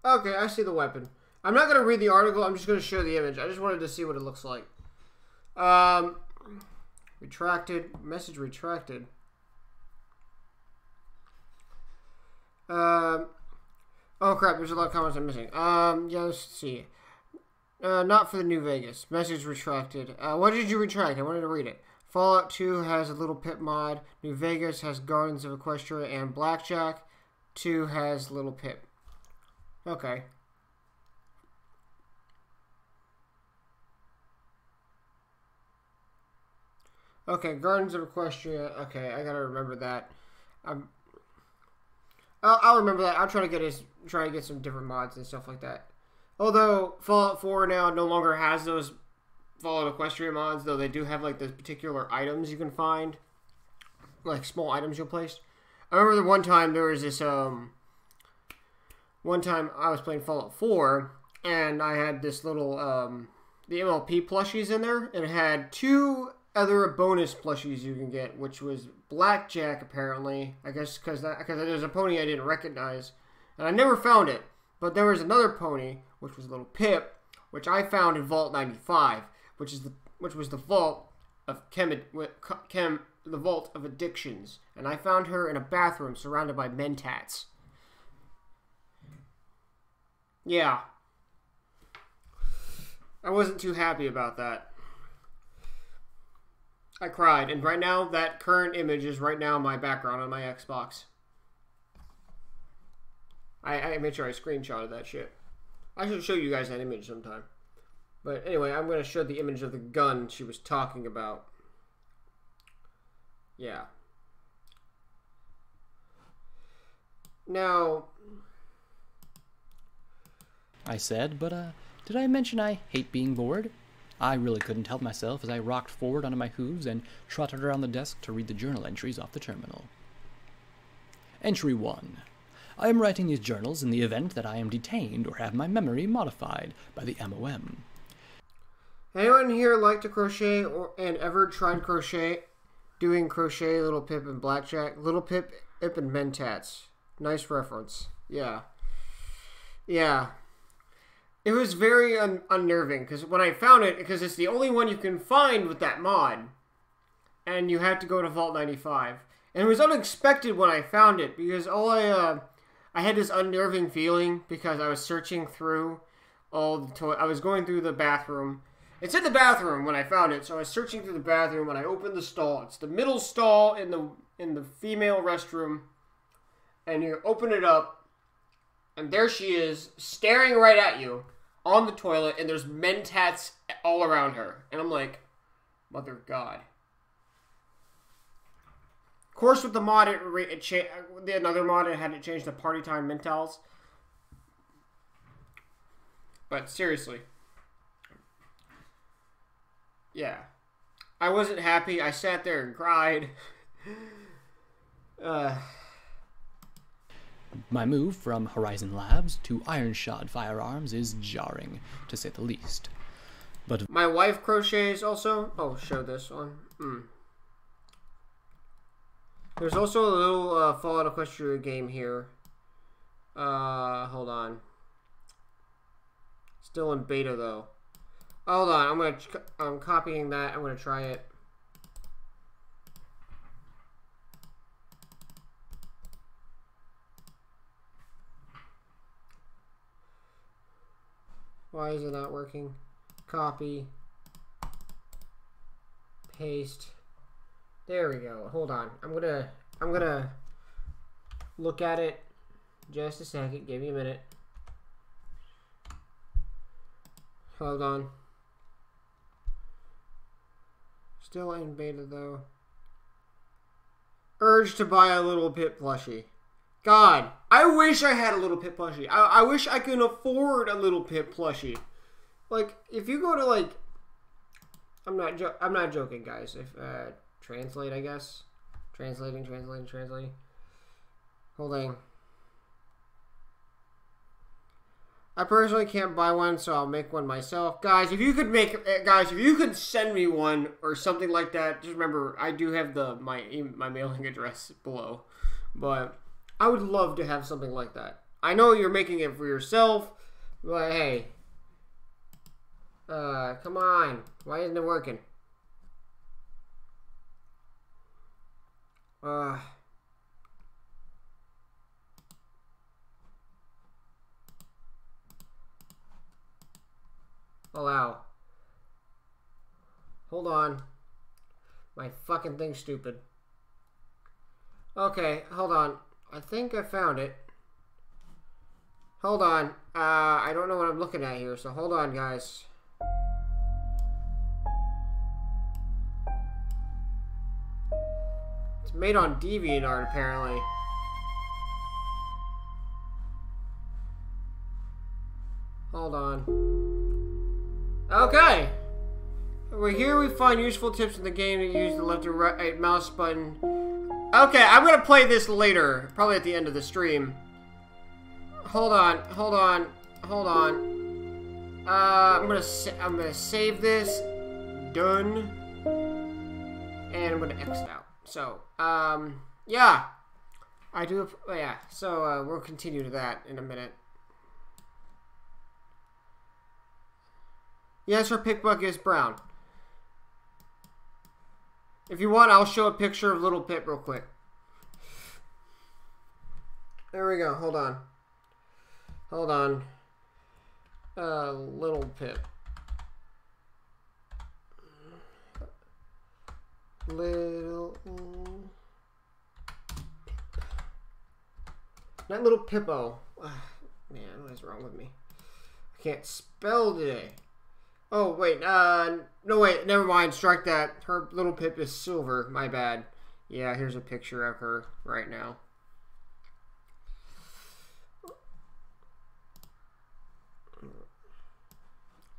Speaker 1: Okay, I see the weapon. I'm not going to read the article, I'm just going to show the image. I just wanted to see what it looks like. Retracted. Message retracted. Oh crap, there's a lot of comments I'm missing. Yeah, let's see. Not for the New Vegas. Message retracted. What did you retract? I wanted to read it. Fallout 2 has a Little Pip mod. New Vegas has Gardens of Equestia and Blackjack. 2 has Little Pip. Okay. Okay, Gardens of Equestria. Okay, I gotta remember that. I'll remember that. I'll try to get some different mods and stuff like that. Although Fallout 4 now no longer has those Fallout Equestria mods, though they do have like the particular items you can find, like small items you'll place. I remember the one time there was this one time I was playing Fallout 4 and I had this little the MLP plushies in there, and it had 2 other bonus plushies you can get, which was Blackjack apparently. I guess because there's a pony I didn't recognize, and I never found it. But there was another pony, which was Little Pip, which I found in Vault 95, which was the vault of the vault of addictions, and I found her in a bathroom surrounded by mentats. Yeah. I wasn't too happy about that. I cried, and right now, that current image is right now my background on my Xbox. I made sure I screenshotted that shit. I should show you guys that image sometime. But anyway, I'm going to show the image of the gun she was talking about. Yeah. Now,
Speaker 2: I said, but did I mention I hate being bored? I really couldn't help myself as I rocked forward onto my hooves and trotted around the desk to read the journal entries off the terminal. Entry 1. I am writing these journals in the event that I am detained or have my memory modified by the MOM.
Speaker 1: Anyone here like to crochet and ever tried doing crochet, Little Pip and Blackjack? Little Pip, Ip and Mentats. Nice reference. Yeah. Yeah. It was very unnerving, because when I found it, because it's the only one you can find with that mod, and you had to go to Vault 95. And it was unexpected when I found it, because I had this unnerving feeling, because I was searching through all the I was going through the bathroom. It's in the bathroom when I found it, so I was searching through the bathroom when I opened the stall. It's the middle stall in the female restroom, and you open it up, and there she is, staring right at you on the toilet, and there's mentats all around her. And I'm like, Mother of God. Of course, with the mod, another mod, it had to change the party time mentals. But seriously. Yeah. I wasn't happy. I sat there and cried.
Speaker 2: My move from Horizon Labs to Iron Shod Firearms is jarring, to say the least. But
Speaker 1: my wife crochets also. Oh, show this one. There's also a little Fallout Equestria game here. Hold on. Still in beta though. Hold on, I'm copying that. I'm gonna try it. Why is it not working? Copy. Paste. There we go. Hold on. I'm gonna look at it just a second. Give me a minute. Hold on. Still in beta though. Urge to buy a Little Pip plushie. God, I wish I had a Little Pip plushie. I wish I could afford a Little Pip plushie. Like, if you go to like, I'm not joking, guys. If translate, I guess. Translating. Holding. I personally can't buy one, so I'll make one myself. Guys, if you could send me one or something like that, just remember I do have my mailing address below. But I would love to have something like that. I know you're making it for yourself, but hey. Come on. Why isn't it working? Allow. Hold on. My fucking thing's stupid. Okay, hold on. I think I found it. Hold on. I don't know what I'm looking at here, so hold on, guys. It's made on DeviantArt, apparently. Hold on. Okay. Here we find useful tips in the game to use the left or right mouse button. Okay, I'm gonna play this later, probably at the end of the stream. Hold on. I'm gonna save this. Done. And I'm gonna exit out. So, yeah. Yeah. So, we'll continue to that in a minute. Yes, her pickbuck is brown. If you want, I'll show a picture of Little Pip real quick. There we go. Hold on. Hold on. Little Pip. Little... Not Little Pippo. Man, what is wrong with me? I can't spell today. Oh, wait. No, wait. Never mind. Strike that. Her Little Pip is silver. My bad. Yeah, here's a picture of her right now.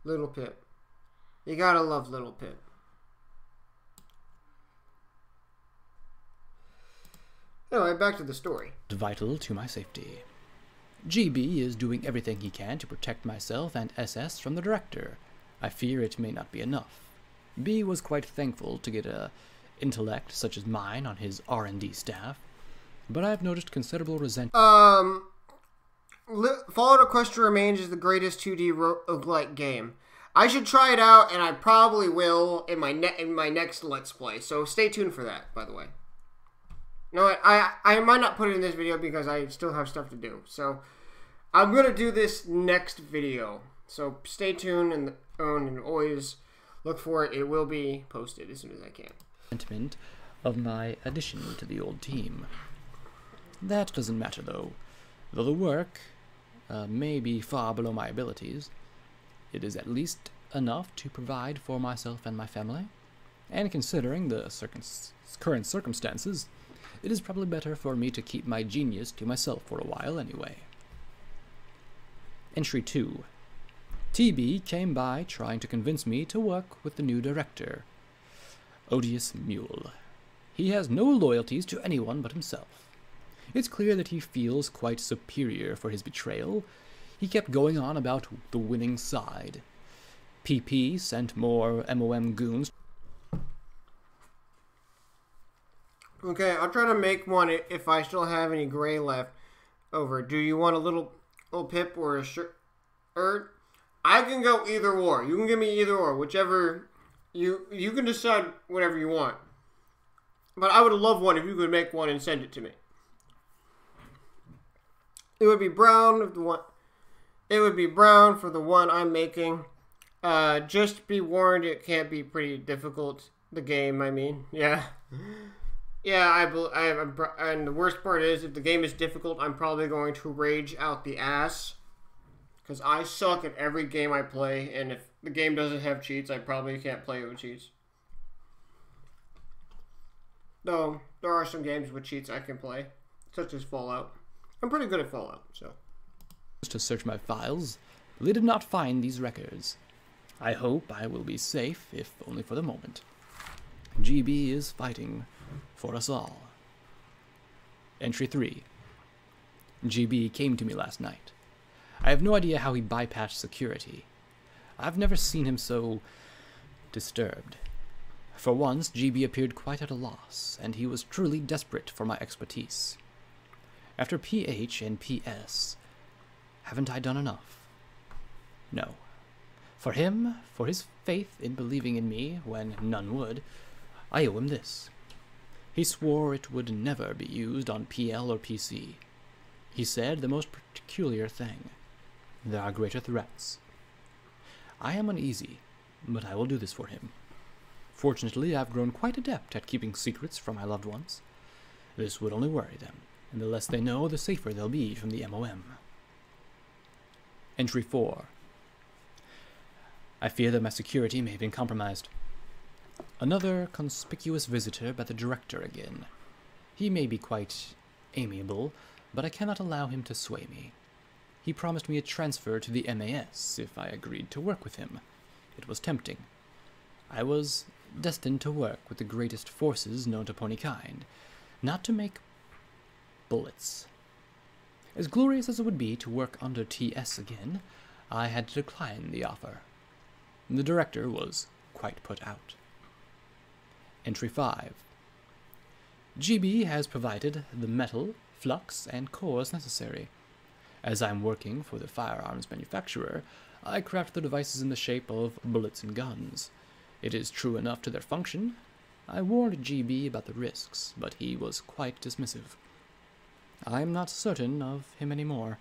Speaker 1: Little Pip. You gotta love Little Pip. Anyway, back to the story.
Speaker 2: Vital to my safety. GB is doing everything he can to protect myself and SS from the director. I fear it may not be enough. B was quite thankful to get a intellect such as mine on his R&D staff, but I've noticed considerable resentment.
Speaker 1: Fallout Equestia Remains is the greatest 2D roguelike game. I should try it out, and I probably will in my next Let's Play. So stay tuned for that, by the way. No, I might not put it in this video because I still have stuff to do. So I'm gonna do this next video. So stay tuned and always look for it. It will be posted as soon as I can.
Speaker 2: Resentment of my addition to the old team. That doesn't matter though. Though the work may be far below my abilities, it is at least enough to provide for myself and my family. And considering the current circumstances, it is probably better for me to keep my genius to myself for a while anyway. Entry 2. TB came by trying to convince me to work with the new director. Odious mule. He has no loyalties to anyone but himself. It's clear that he feels quite superior for his betrayal. He kept going on about the winning side. PP sent more MOM goons.
Speaker 1: Okay, I'll try to make one if I still have any gray left over. Do you want a little Pip or a shirt? I can go either or. You can give me either or, whichever. You can decide whatever you want. But I would love one if you could make one and send it to me. It would be brown if the one. It would be brown for the one I'm making. Just be warned, it can't be pretty difficult. The game, I mean, yeah. Yeah, and the worst part is, if the game is difficult, I'm probably going to rage out the ass. Because I suck at every game I play, and if the game doesn't have cheats, I probably can't play it with cheats. Though, there are some games with cheats I can play, such as Fallout. I'm pretty good at Fallout, so.
Speaker 2: To search my files, but they did not find these records. I hope I will be safe, if only for the moment. GB is fighting for us all. Entry 3. GB came to me last night. I have no idea how he bypassed security. I've never seen him so disturbed. For once, GB appeared quite at a loss, and he was truly desperate for my expertise. After PH and PS, haven't I done enough? No. For him, for his faith in believing in me when none would, I owe him this. He swore it would never be used on PL or PC. He said the most peculiar thing. There are greater threats. I am uneasy, but I will do this for him. Fortunately, I've grown quite adept at keeping secrets from my loved ones. This would only worry them, and the less they know, the safer they'll be from the MOM. Entry 4. I fear that my security may have been compromised. Another conspicuous visitor by the director again. He may be quite amiable, but I cannot allow him to sway me. He promised me a transfer to the MAS if I agreed to work with him. It was tempting. I was destined to work with the greatest forces known to ponykind, not to make bullets. As glorious as it would be to work under TS again, I had to decline the offer. The director was quite put out. Entry 5. GB has provided the metal, flux, and cores necessary. As I'm working for the firearms manufacturer, I craft the devices in the shape of bullets and guns. It is true enough to their function. I warned GB about the risks, but he was quite dismissive. I am not certain of him anymore.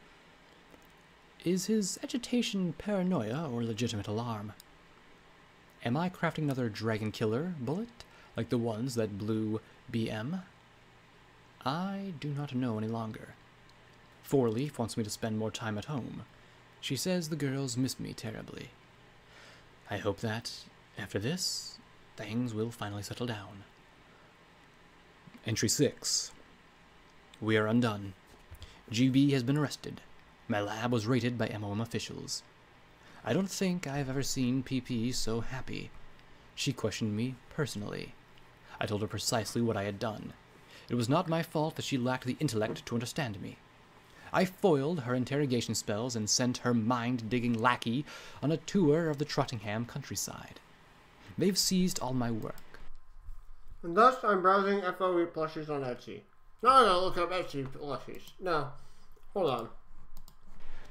Speaker 2: Is his agitation paranoia or legitimate alarm? Am I crafting another dragon killer bullet, like the ones that blew BM? I do not know any longer. Fourleaf wants me to spend more time at home. She says the girls miss me terribly. I hope that, after this, things will finally settle down. Entry 6. We are undone. GB has been arrested. My lab was raided by MOM officials. I don't think I've ever seen PP so happy. She questioned me personally. I told her precisely what I had done. It was not my fault that she lacked the intellect to understand me. I foiled her interrogation spells and sent her mind-digging lackey on a tour of the Trottingham countryside. They've seized all my work.
Speaker 1: And thus, I'm browsing FOE plushies on Etsy. No, look up Etsy plushies. No, hold on.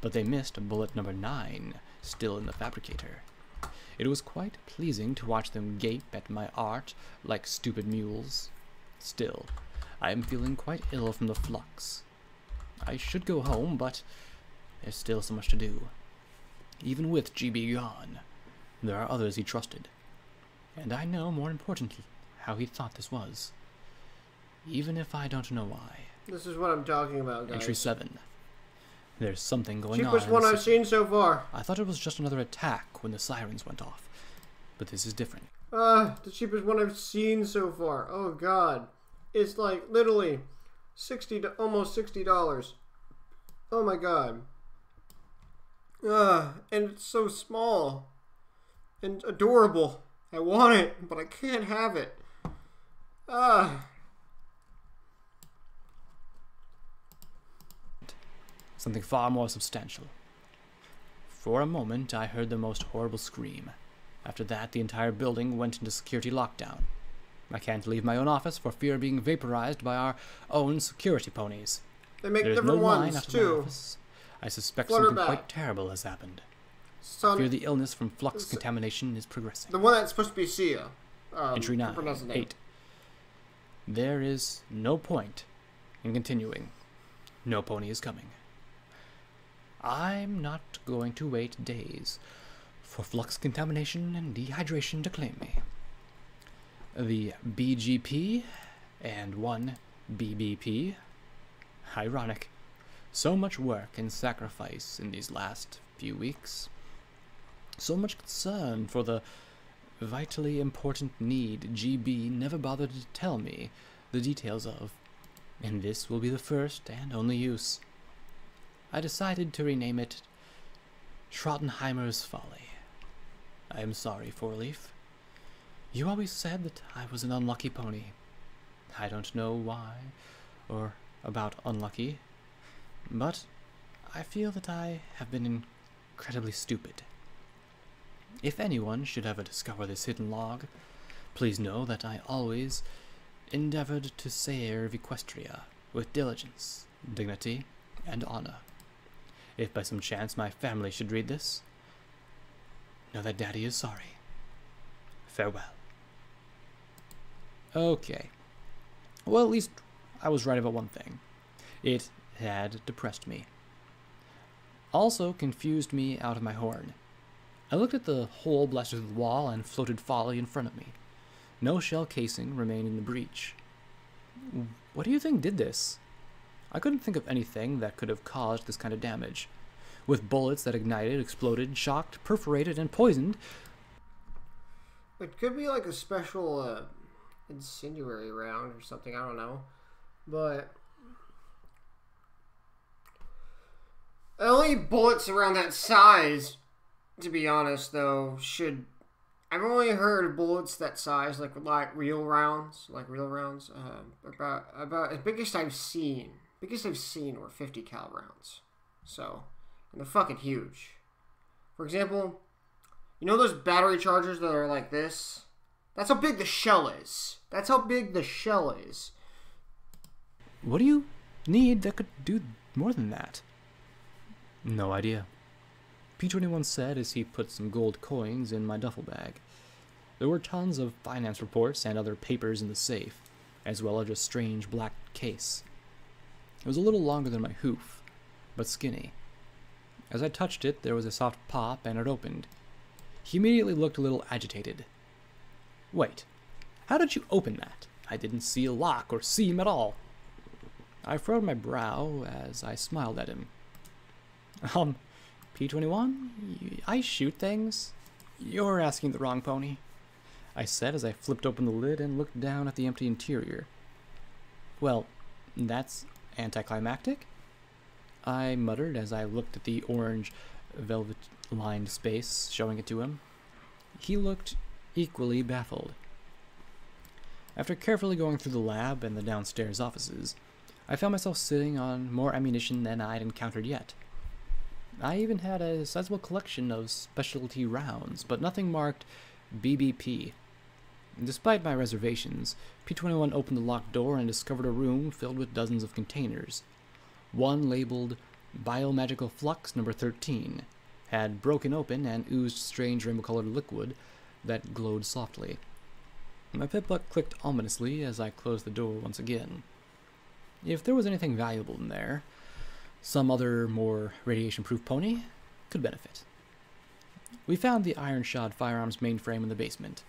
Speaker 2: But they missed bullet number 9, still in the fabricator. It was quite pleasing to watch them gape at my art like stupid mules. Still, I am feeling quite ill from the flux. I should go home, but there's still so much to do. Even with GB gone, there are others he trusted. And I know, more importantly, how he thought this was. Even if I don't know why.
Speaker 1: This is what I'm talking about, guys.
Speaker 2: Entry 7. There's something going on.
Speaker 1: Cheapest one I've seen so far.
Speaker 2: I thought it was just another attack when the sirens went off. But this is different.
Speaker 1: The cheapest one I've seen so far. Oh god. It's like literally almost $60. Oh my god. And it's so small. And adorable. I want it, but I can't have it.
Speaker 2: Something far more substantial. For a moment, I heard the most horrible scream. After that, the entire building went into security lockdown. I can't leave my own office for fear of being vaporized by our own security ponies.
Speaker 1: They make
Speaker 2: There's
Speaker 1: different
Speaker 2: no line
Speaker 1: ones,
Speaker 2: out of
Speaker 1: too.
Speaker 2: my office. I suspect
Speaker 1: Flutterback.
Speaker 2: something quite terrible has happened. I fear the illness from flux contamination is progressing.
Speaker 1: The one that's supposed to be Sia.
Speaker 2: Entry 9,
Speaker 1: pronounce the name.
Speaker 2: 8. There is no point in continuing. No pony is coming. I'm not going to wait days for flux contamination and dehydration to claim me. The BGP and one BBP. Ironic. So much work and sacrifice in these last few weeks. So much concern for the vitally important need GB never bothered to tell me the details of, and this will be the first and only use. I decided to rename it Schottenheimer's Folly. I am sorry, Fourleaf. You always said that I was an unlucky pony. I don't know why or about unlucky, but I feel that I have been incredibly stupid. If anyone should ever discover this hidden log, please know that I always endeavored to serve Equestria with diligence, dignity, and honor. If by some chance my family should read this, know that Daddy is sorry. Farewell. Okay. Well, at least I was right about one thing. It had depressed me. Also confused me out of my horn. I looked at the hole blasted through the wall and floated folly in front of me. No shell casing remained in the breach. What do you think did this? I couldn't think of anything that could have caused this kind of damage. With bullets that ignited, exploded, shocked, perforated, and poisoned.
Speaker 1: It could be like a special incendiary round or something, I don't know. But only bullets around that size, to be honest, though, should... I've only heard of bullets that size, like real rounds, about as biggest I've seen were 50 cal rounds. So, and they're fucking huge. For example, you know those battery chargers that are like this? That's how big the shell is. That's how big the shell is.
Speaker 2: What do you need that could do more than that? No idea. P21 said as he put some gold coins in my duffel bag. There were tons of finance reports and other papers in the safe, as well as a strange black case. It was a little longer than my hoof, but skinny. As I touched it, there was a soft pop and it opened. He immediately looked a little agitated. Wait, how did you open that? I didn't see a lock or seam at all. I furrowed my brow as I smiled at him. P21, I shoot things? You're asking the wrong pony, I said as I flipped open the lid and looked down at the empty interior. Well, that's anticlimactic, I muttered as I looked at the orange velvet-lined space, showing it to him. He looked equally baffled. After carefully going through the lab and the downstairs offices, I found myself sitting on more ammunition than I'd encountered yet. I even had a sizable collection of specialty rounds, but nothing marked BBP. Despite my reservations, P21 opened the locked door and discovered a room filled with dozens of containers. One labeled Biomagical Flux number 13 had broken open and oozed strange rainbow-colored liquid that glowed softly. My pip-buck clicked ominously as I closed the door once again. If there was anything valuable in there, some other, more radiation-proof pony could benefit. We found the iron-shod firearms mainframe in the basement.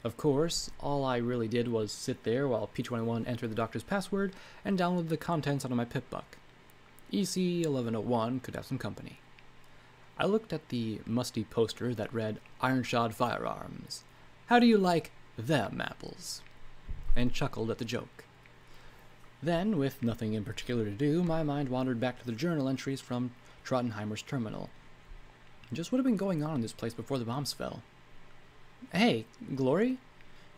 Speaker 2: Of course, all I really did was sit there while P21 entered the doctor's password and downloaded the contents onto my pip-buck. EC1101 could have some company. I looked at the musty poster that read Iron-shod Firearms. How do you like them apples? And chuckled at the joke. Then, with nothing in particular to do, my mind wandered back to the journal entries from Trottenheimer's terminal. Just what had been going on in this place before the bombs fell? Hey, Glory?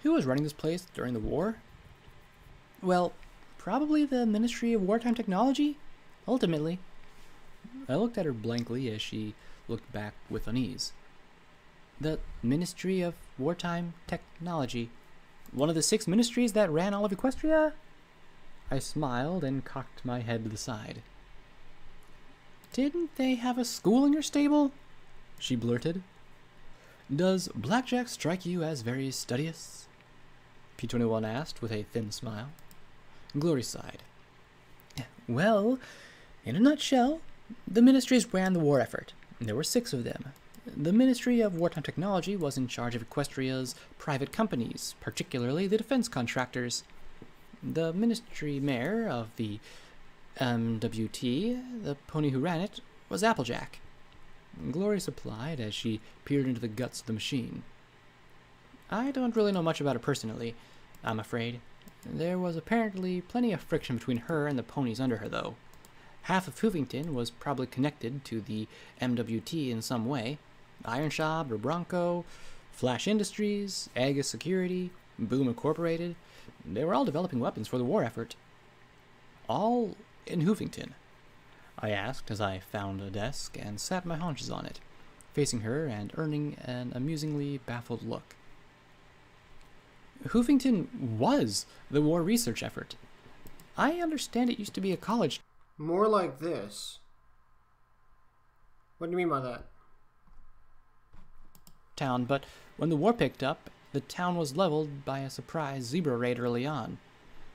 Speaker 2: Who was running this place during the war? Well, probably the Ministry of Wartime Technology, ultimately. I looked at her blankly as she looked back with unease. The Ministry of Wartime Technology. One of the 6 ministries that ran all of Equestria? I smiled and cocked my head to the side. Didn't they have a school in your stable? She blurted. Does blackjack strike you as very studious? P21 asked with a thin smile. Glory sighed. Well, in a nutshell, the ministries ran the war effort. There were 6 of them. The Ministry of Wartime Technology was in charge of Equestria's private companies, particularly the defense contractors. The ministry mayor of the MWT, the pony who ran it, was Applejack. Glory supplied as she peered into the guts of the machine. I don't really know much about her personally, I'm afraid. There was apparently plenty of friction between her and the ponies under her, though. Half of Hoovington was probably connected to the MWT in some way. Ironshop or Bronco, Flash Industries, Agus Security, Boom Incorporated. They were all developing weapons for the war effort. All in Hoovington? I asked as I found a desk and sat my haunches on it, facing her and earning an amusingly baffled look. Hoovington was the war research effort. I understand it used to be a college.
Speaker 1: More like this. What do you mean by that?
Speaker 2: Town, but when the war picked up, the town was leveled by a surprise zebra raid early on.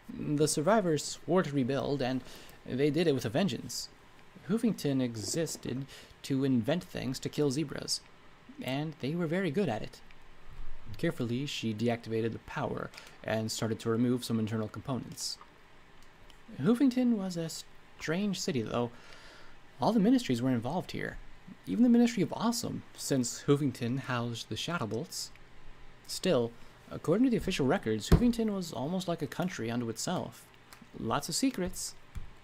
Speaker 2: The survivors swore to rebuild, and they did it with a vengeance. Hoovington existed to invent things to kill zebras, and they were very good at it. Carefully, she deactivated the power and started to remove some internal components. Hoovington was a strange city, though. All the ministries were involved here, even the Ministry of Awesome, since Hoovington housed the Shadowbolts. Still, according to the official records, Hoovington was almost like a country unto itself. Lots of secrets.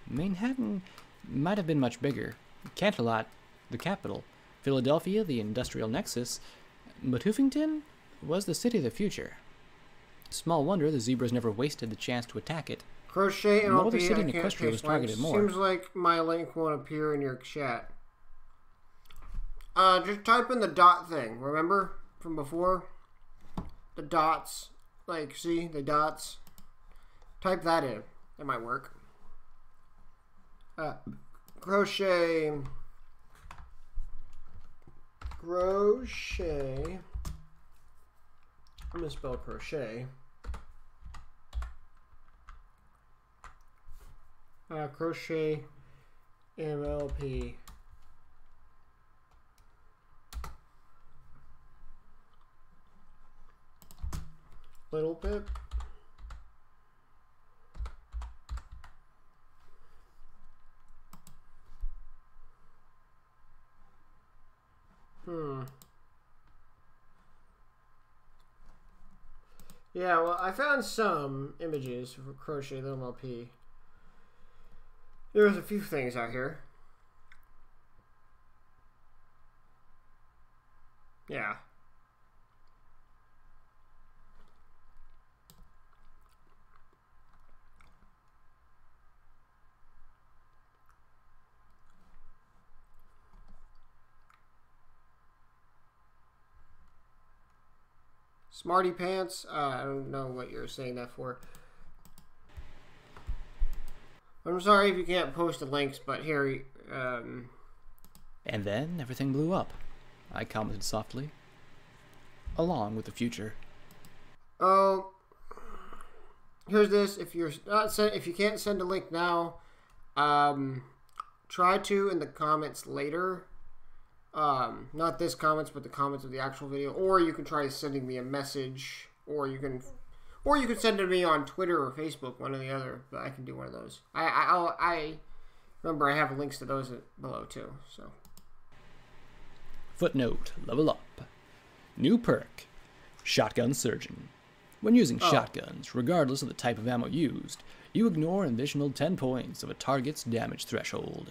Speaker 2: Manhattan might have been much bigger. Canterlot, the capital. Philadelphia, the industrial nexus. But Hoovington was the city of the future. Small wonder the zebras never wasted the chance to attack it.
Speaker 1: Crochet and
Speaker 2: No
Speaker 1: LP,
Speaker 2: other city in
Speaker 1: I can't
Speaker 2: Equestria was
Speaker 1: paste
Speaker 2: targeted
Speaker 1: links.
Speaker 2: more.
Speaker 1: Seems like my link won't appear in your chat. Just type in the dot thing. Remember from before? The dots. Like, see? The dots. Type that in. That might work. Crochet crochet. I'm going to spell crochet. Crochet MLP. Little bit. Yeah, well, I found some images for crochet little MLP. There's a few things out here. Yeah. Smarty pants? I don't know what you're saying that for. I'm sorry if you can't post the links, but here,
Speaker 2: And then everything blew up, I commented softly. Along with the future.
Speaker 1: Oh, here's this. If you're not if you can't send a link now, try to in the comments later. Not this comments, but the comments of the actual video. Or you can try sending me a message, or you can send it to me on Twitter or Facebook, one or the other. But I can do one of those. I remember I have links to those below too. So.
Speaker 2: Footnote: level up. New perk: Shotgun Surgeon. When using shotguns, regardless of the type of ammo used, you ignore an additional 10 points of a target's damage threshold.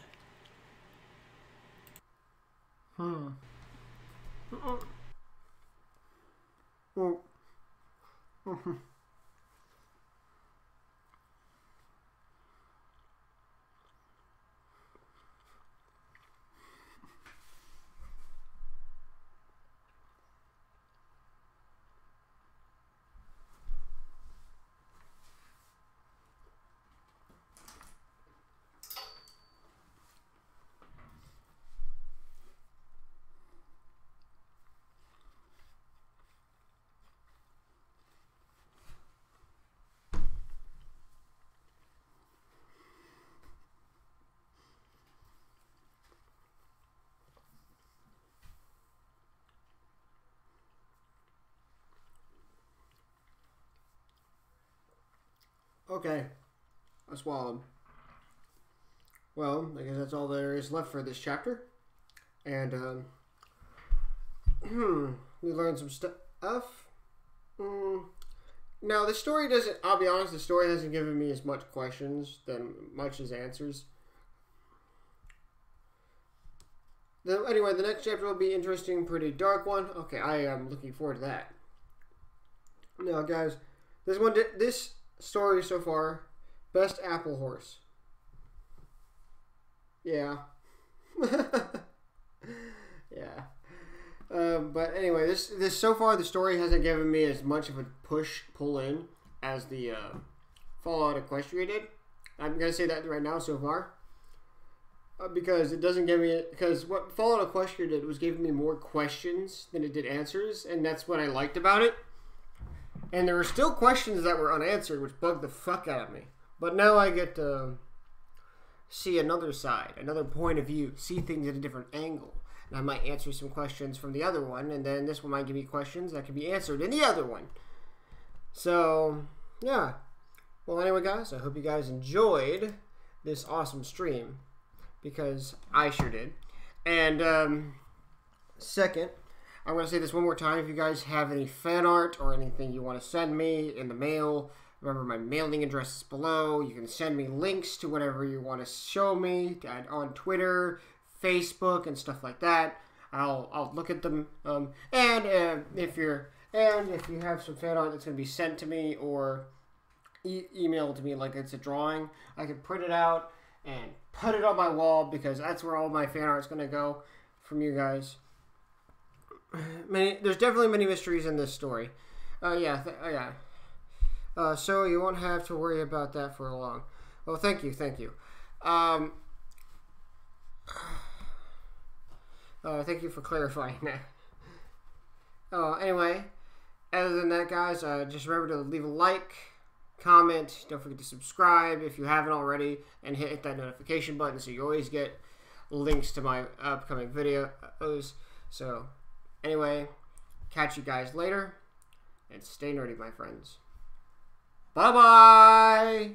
Speaker 1: Okay, I swallowed. Well, I guess that's all there is left for this chapter. And, we learned some stuff. Now, the story doesn't, I'll be honest, the story hasn't given me as much questions than much as answers. Anyway, the next chapter will be interesting, pretty dark one. Okay, I am looking forward to that. Now, guys, this story so far, best apple horse. Yeah. Yeah. But anyway, this so far the story hasn't given me as much of a pull in as the Fallout Equestria did. I'm gonna say that right now so far. Because it doesn't give me because what Fallout Equestria did was give me more questions than it did answers, and that's what I liked about it. And there were still questions that were unanswered, which bugged the fuck out of me. But now I get to see another side, another point of view, see things at a different angle. And I might answer some questions from the other one, and then this one might give me questions that can be answered in the other one. So, yeah. Well, anyway, guys, I hope you guys enjoyed this awesome stream, because I sure did. And, second, I'm going to say this one more time. If you guys have any fan art or anything you want to send me in the mail, remember my mailing address is below. You can send me links to whatever you want to show me on Twitter, Facebook, and stuff like that. I'll look at them. And if you have some fan art that's going to be sent to me or emailed to me like it's a drawing, I can print it out and put it on my wall because that's where all my fan art's going to go from you guys. There's definitely many mysteries in this story. So you won't have to worry about that for long. Well, thank you. Thank you for clarifying that. Anyway, other than that, guys, just remember to leave a like, comment, don't forget to subscribe if you haven't already, and hit that notification button so you always get links to my upcoming videos. So, anyway, catch you guys later, and stay nerdy, my friends. Bye-bye!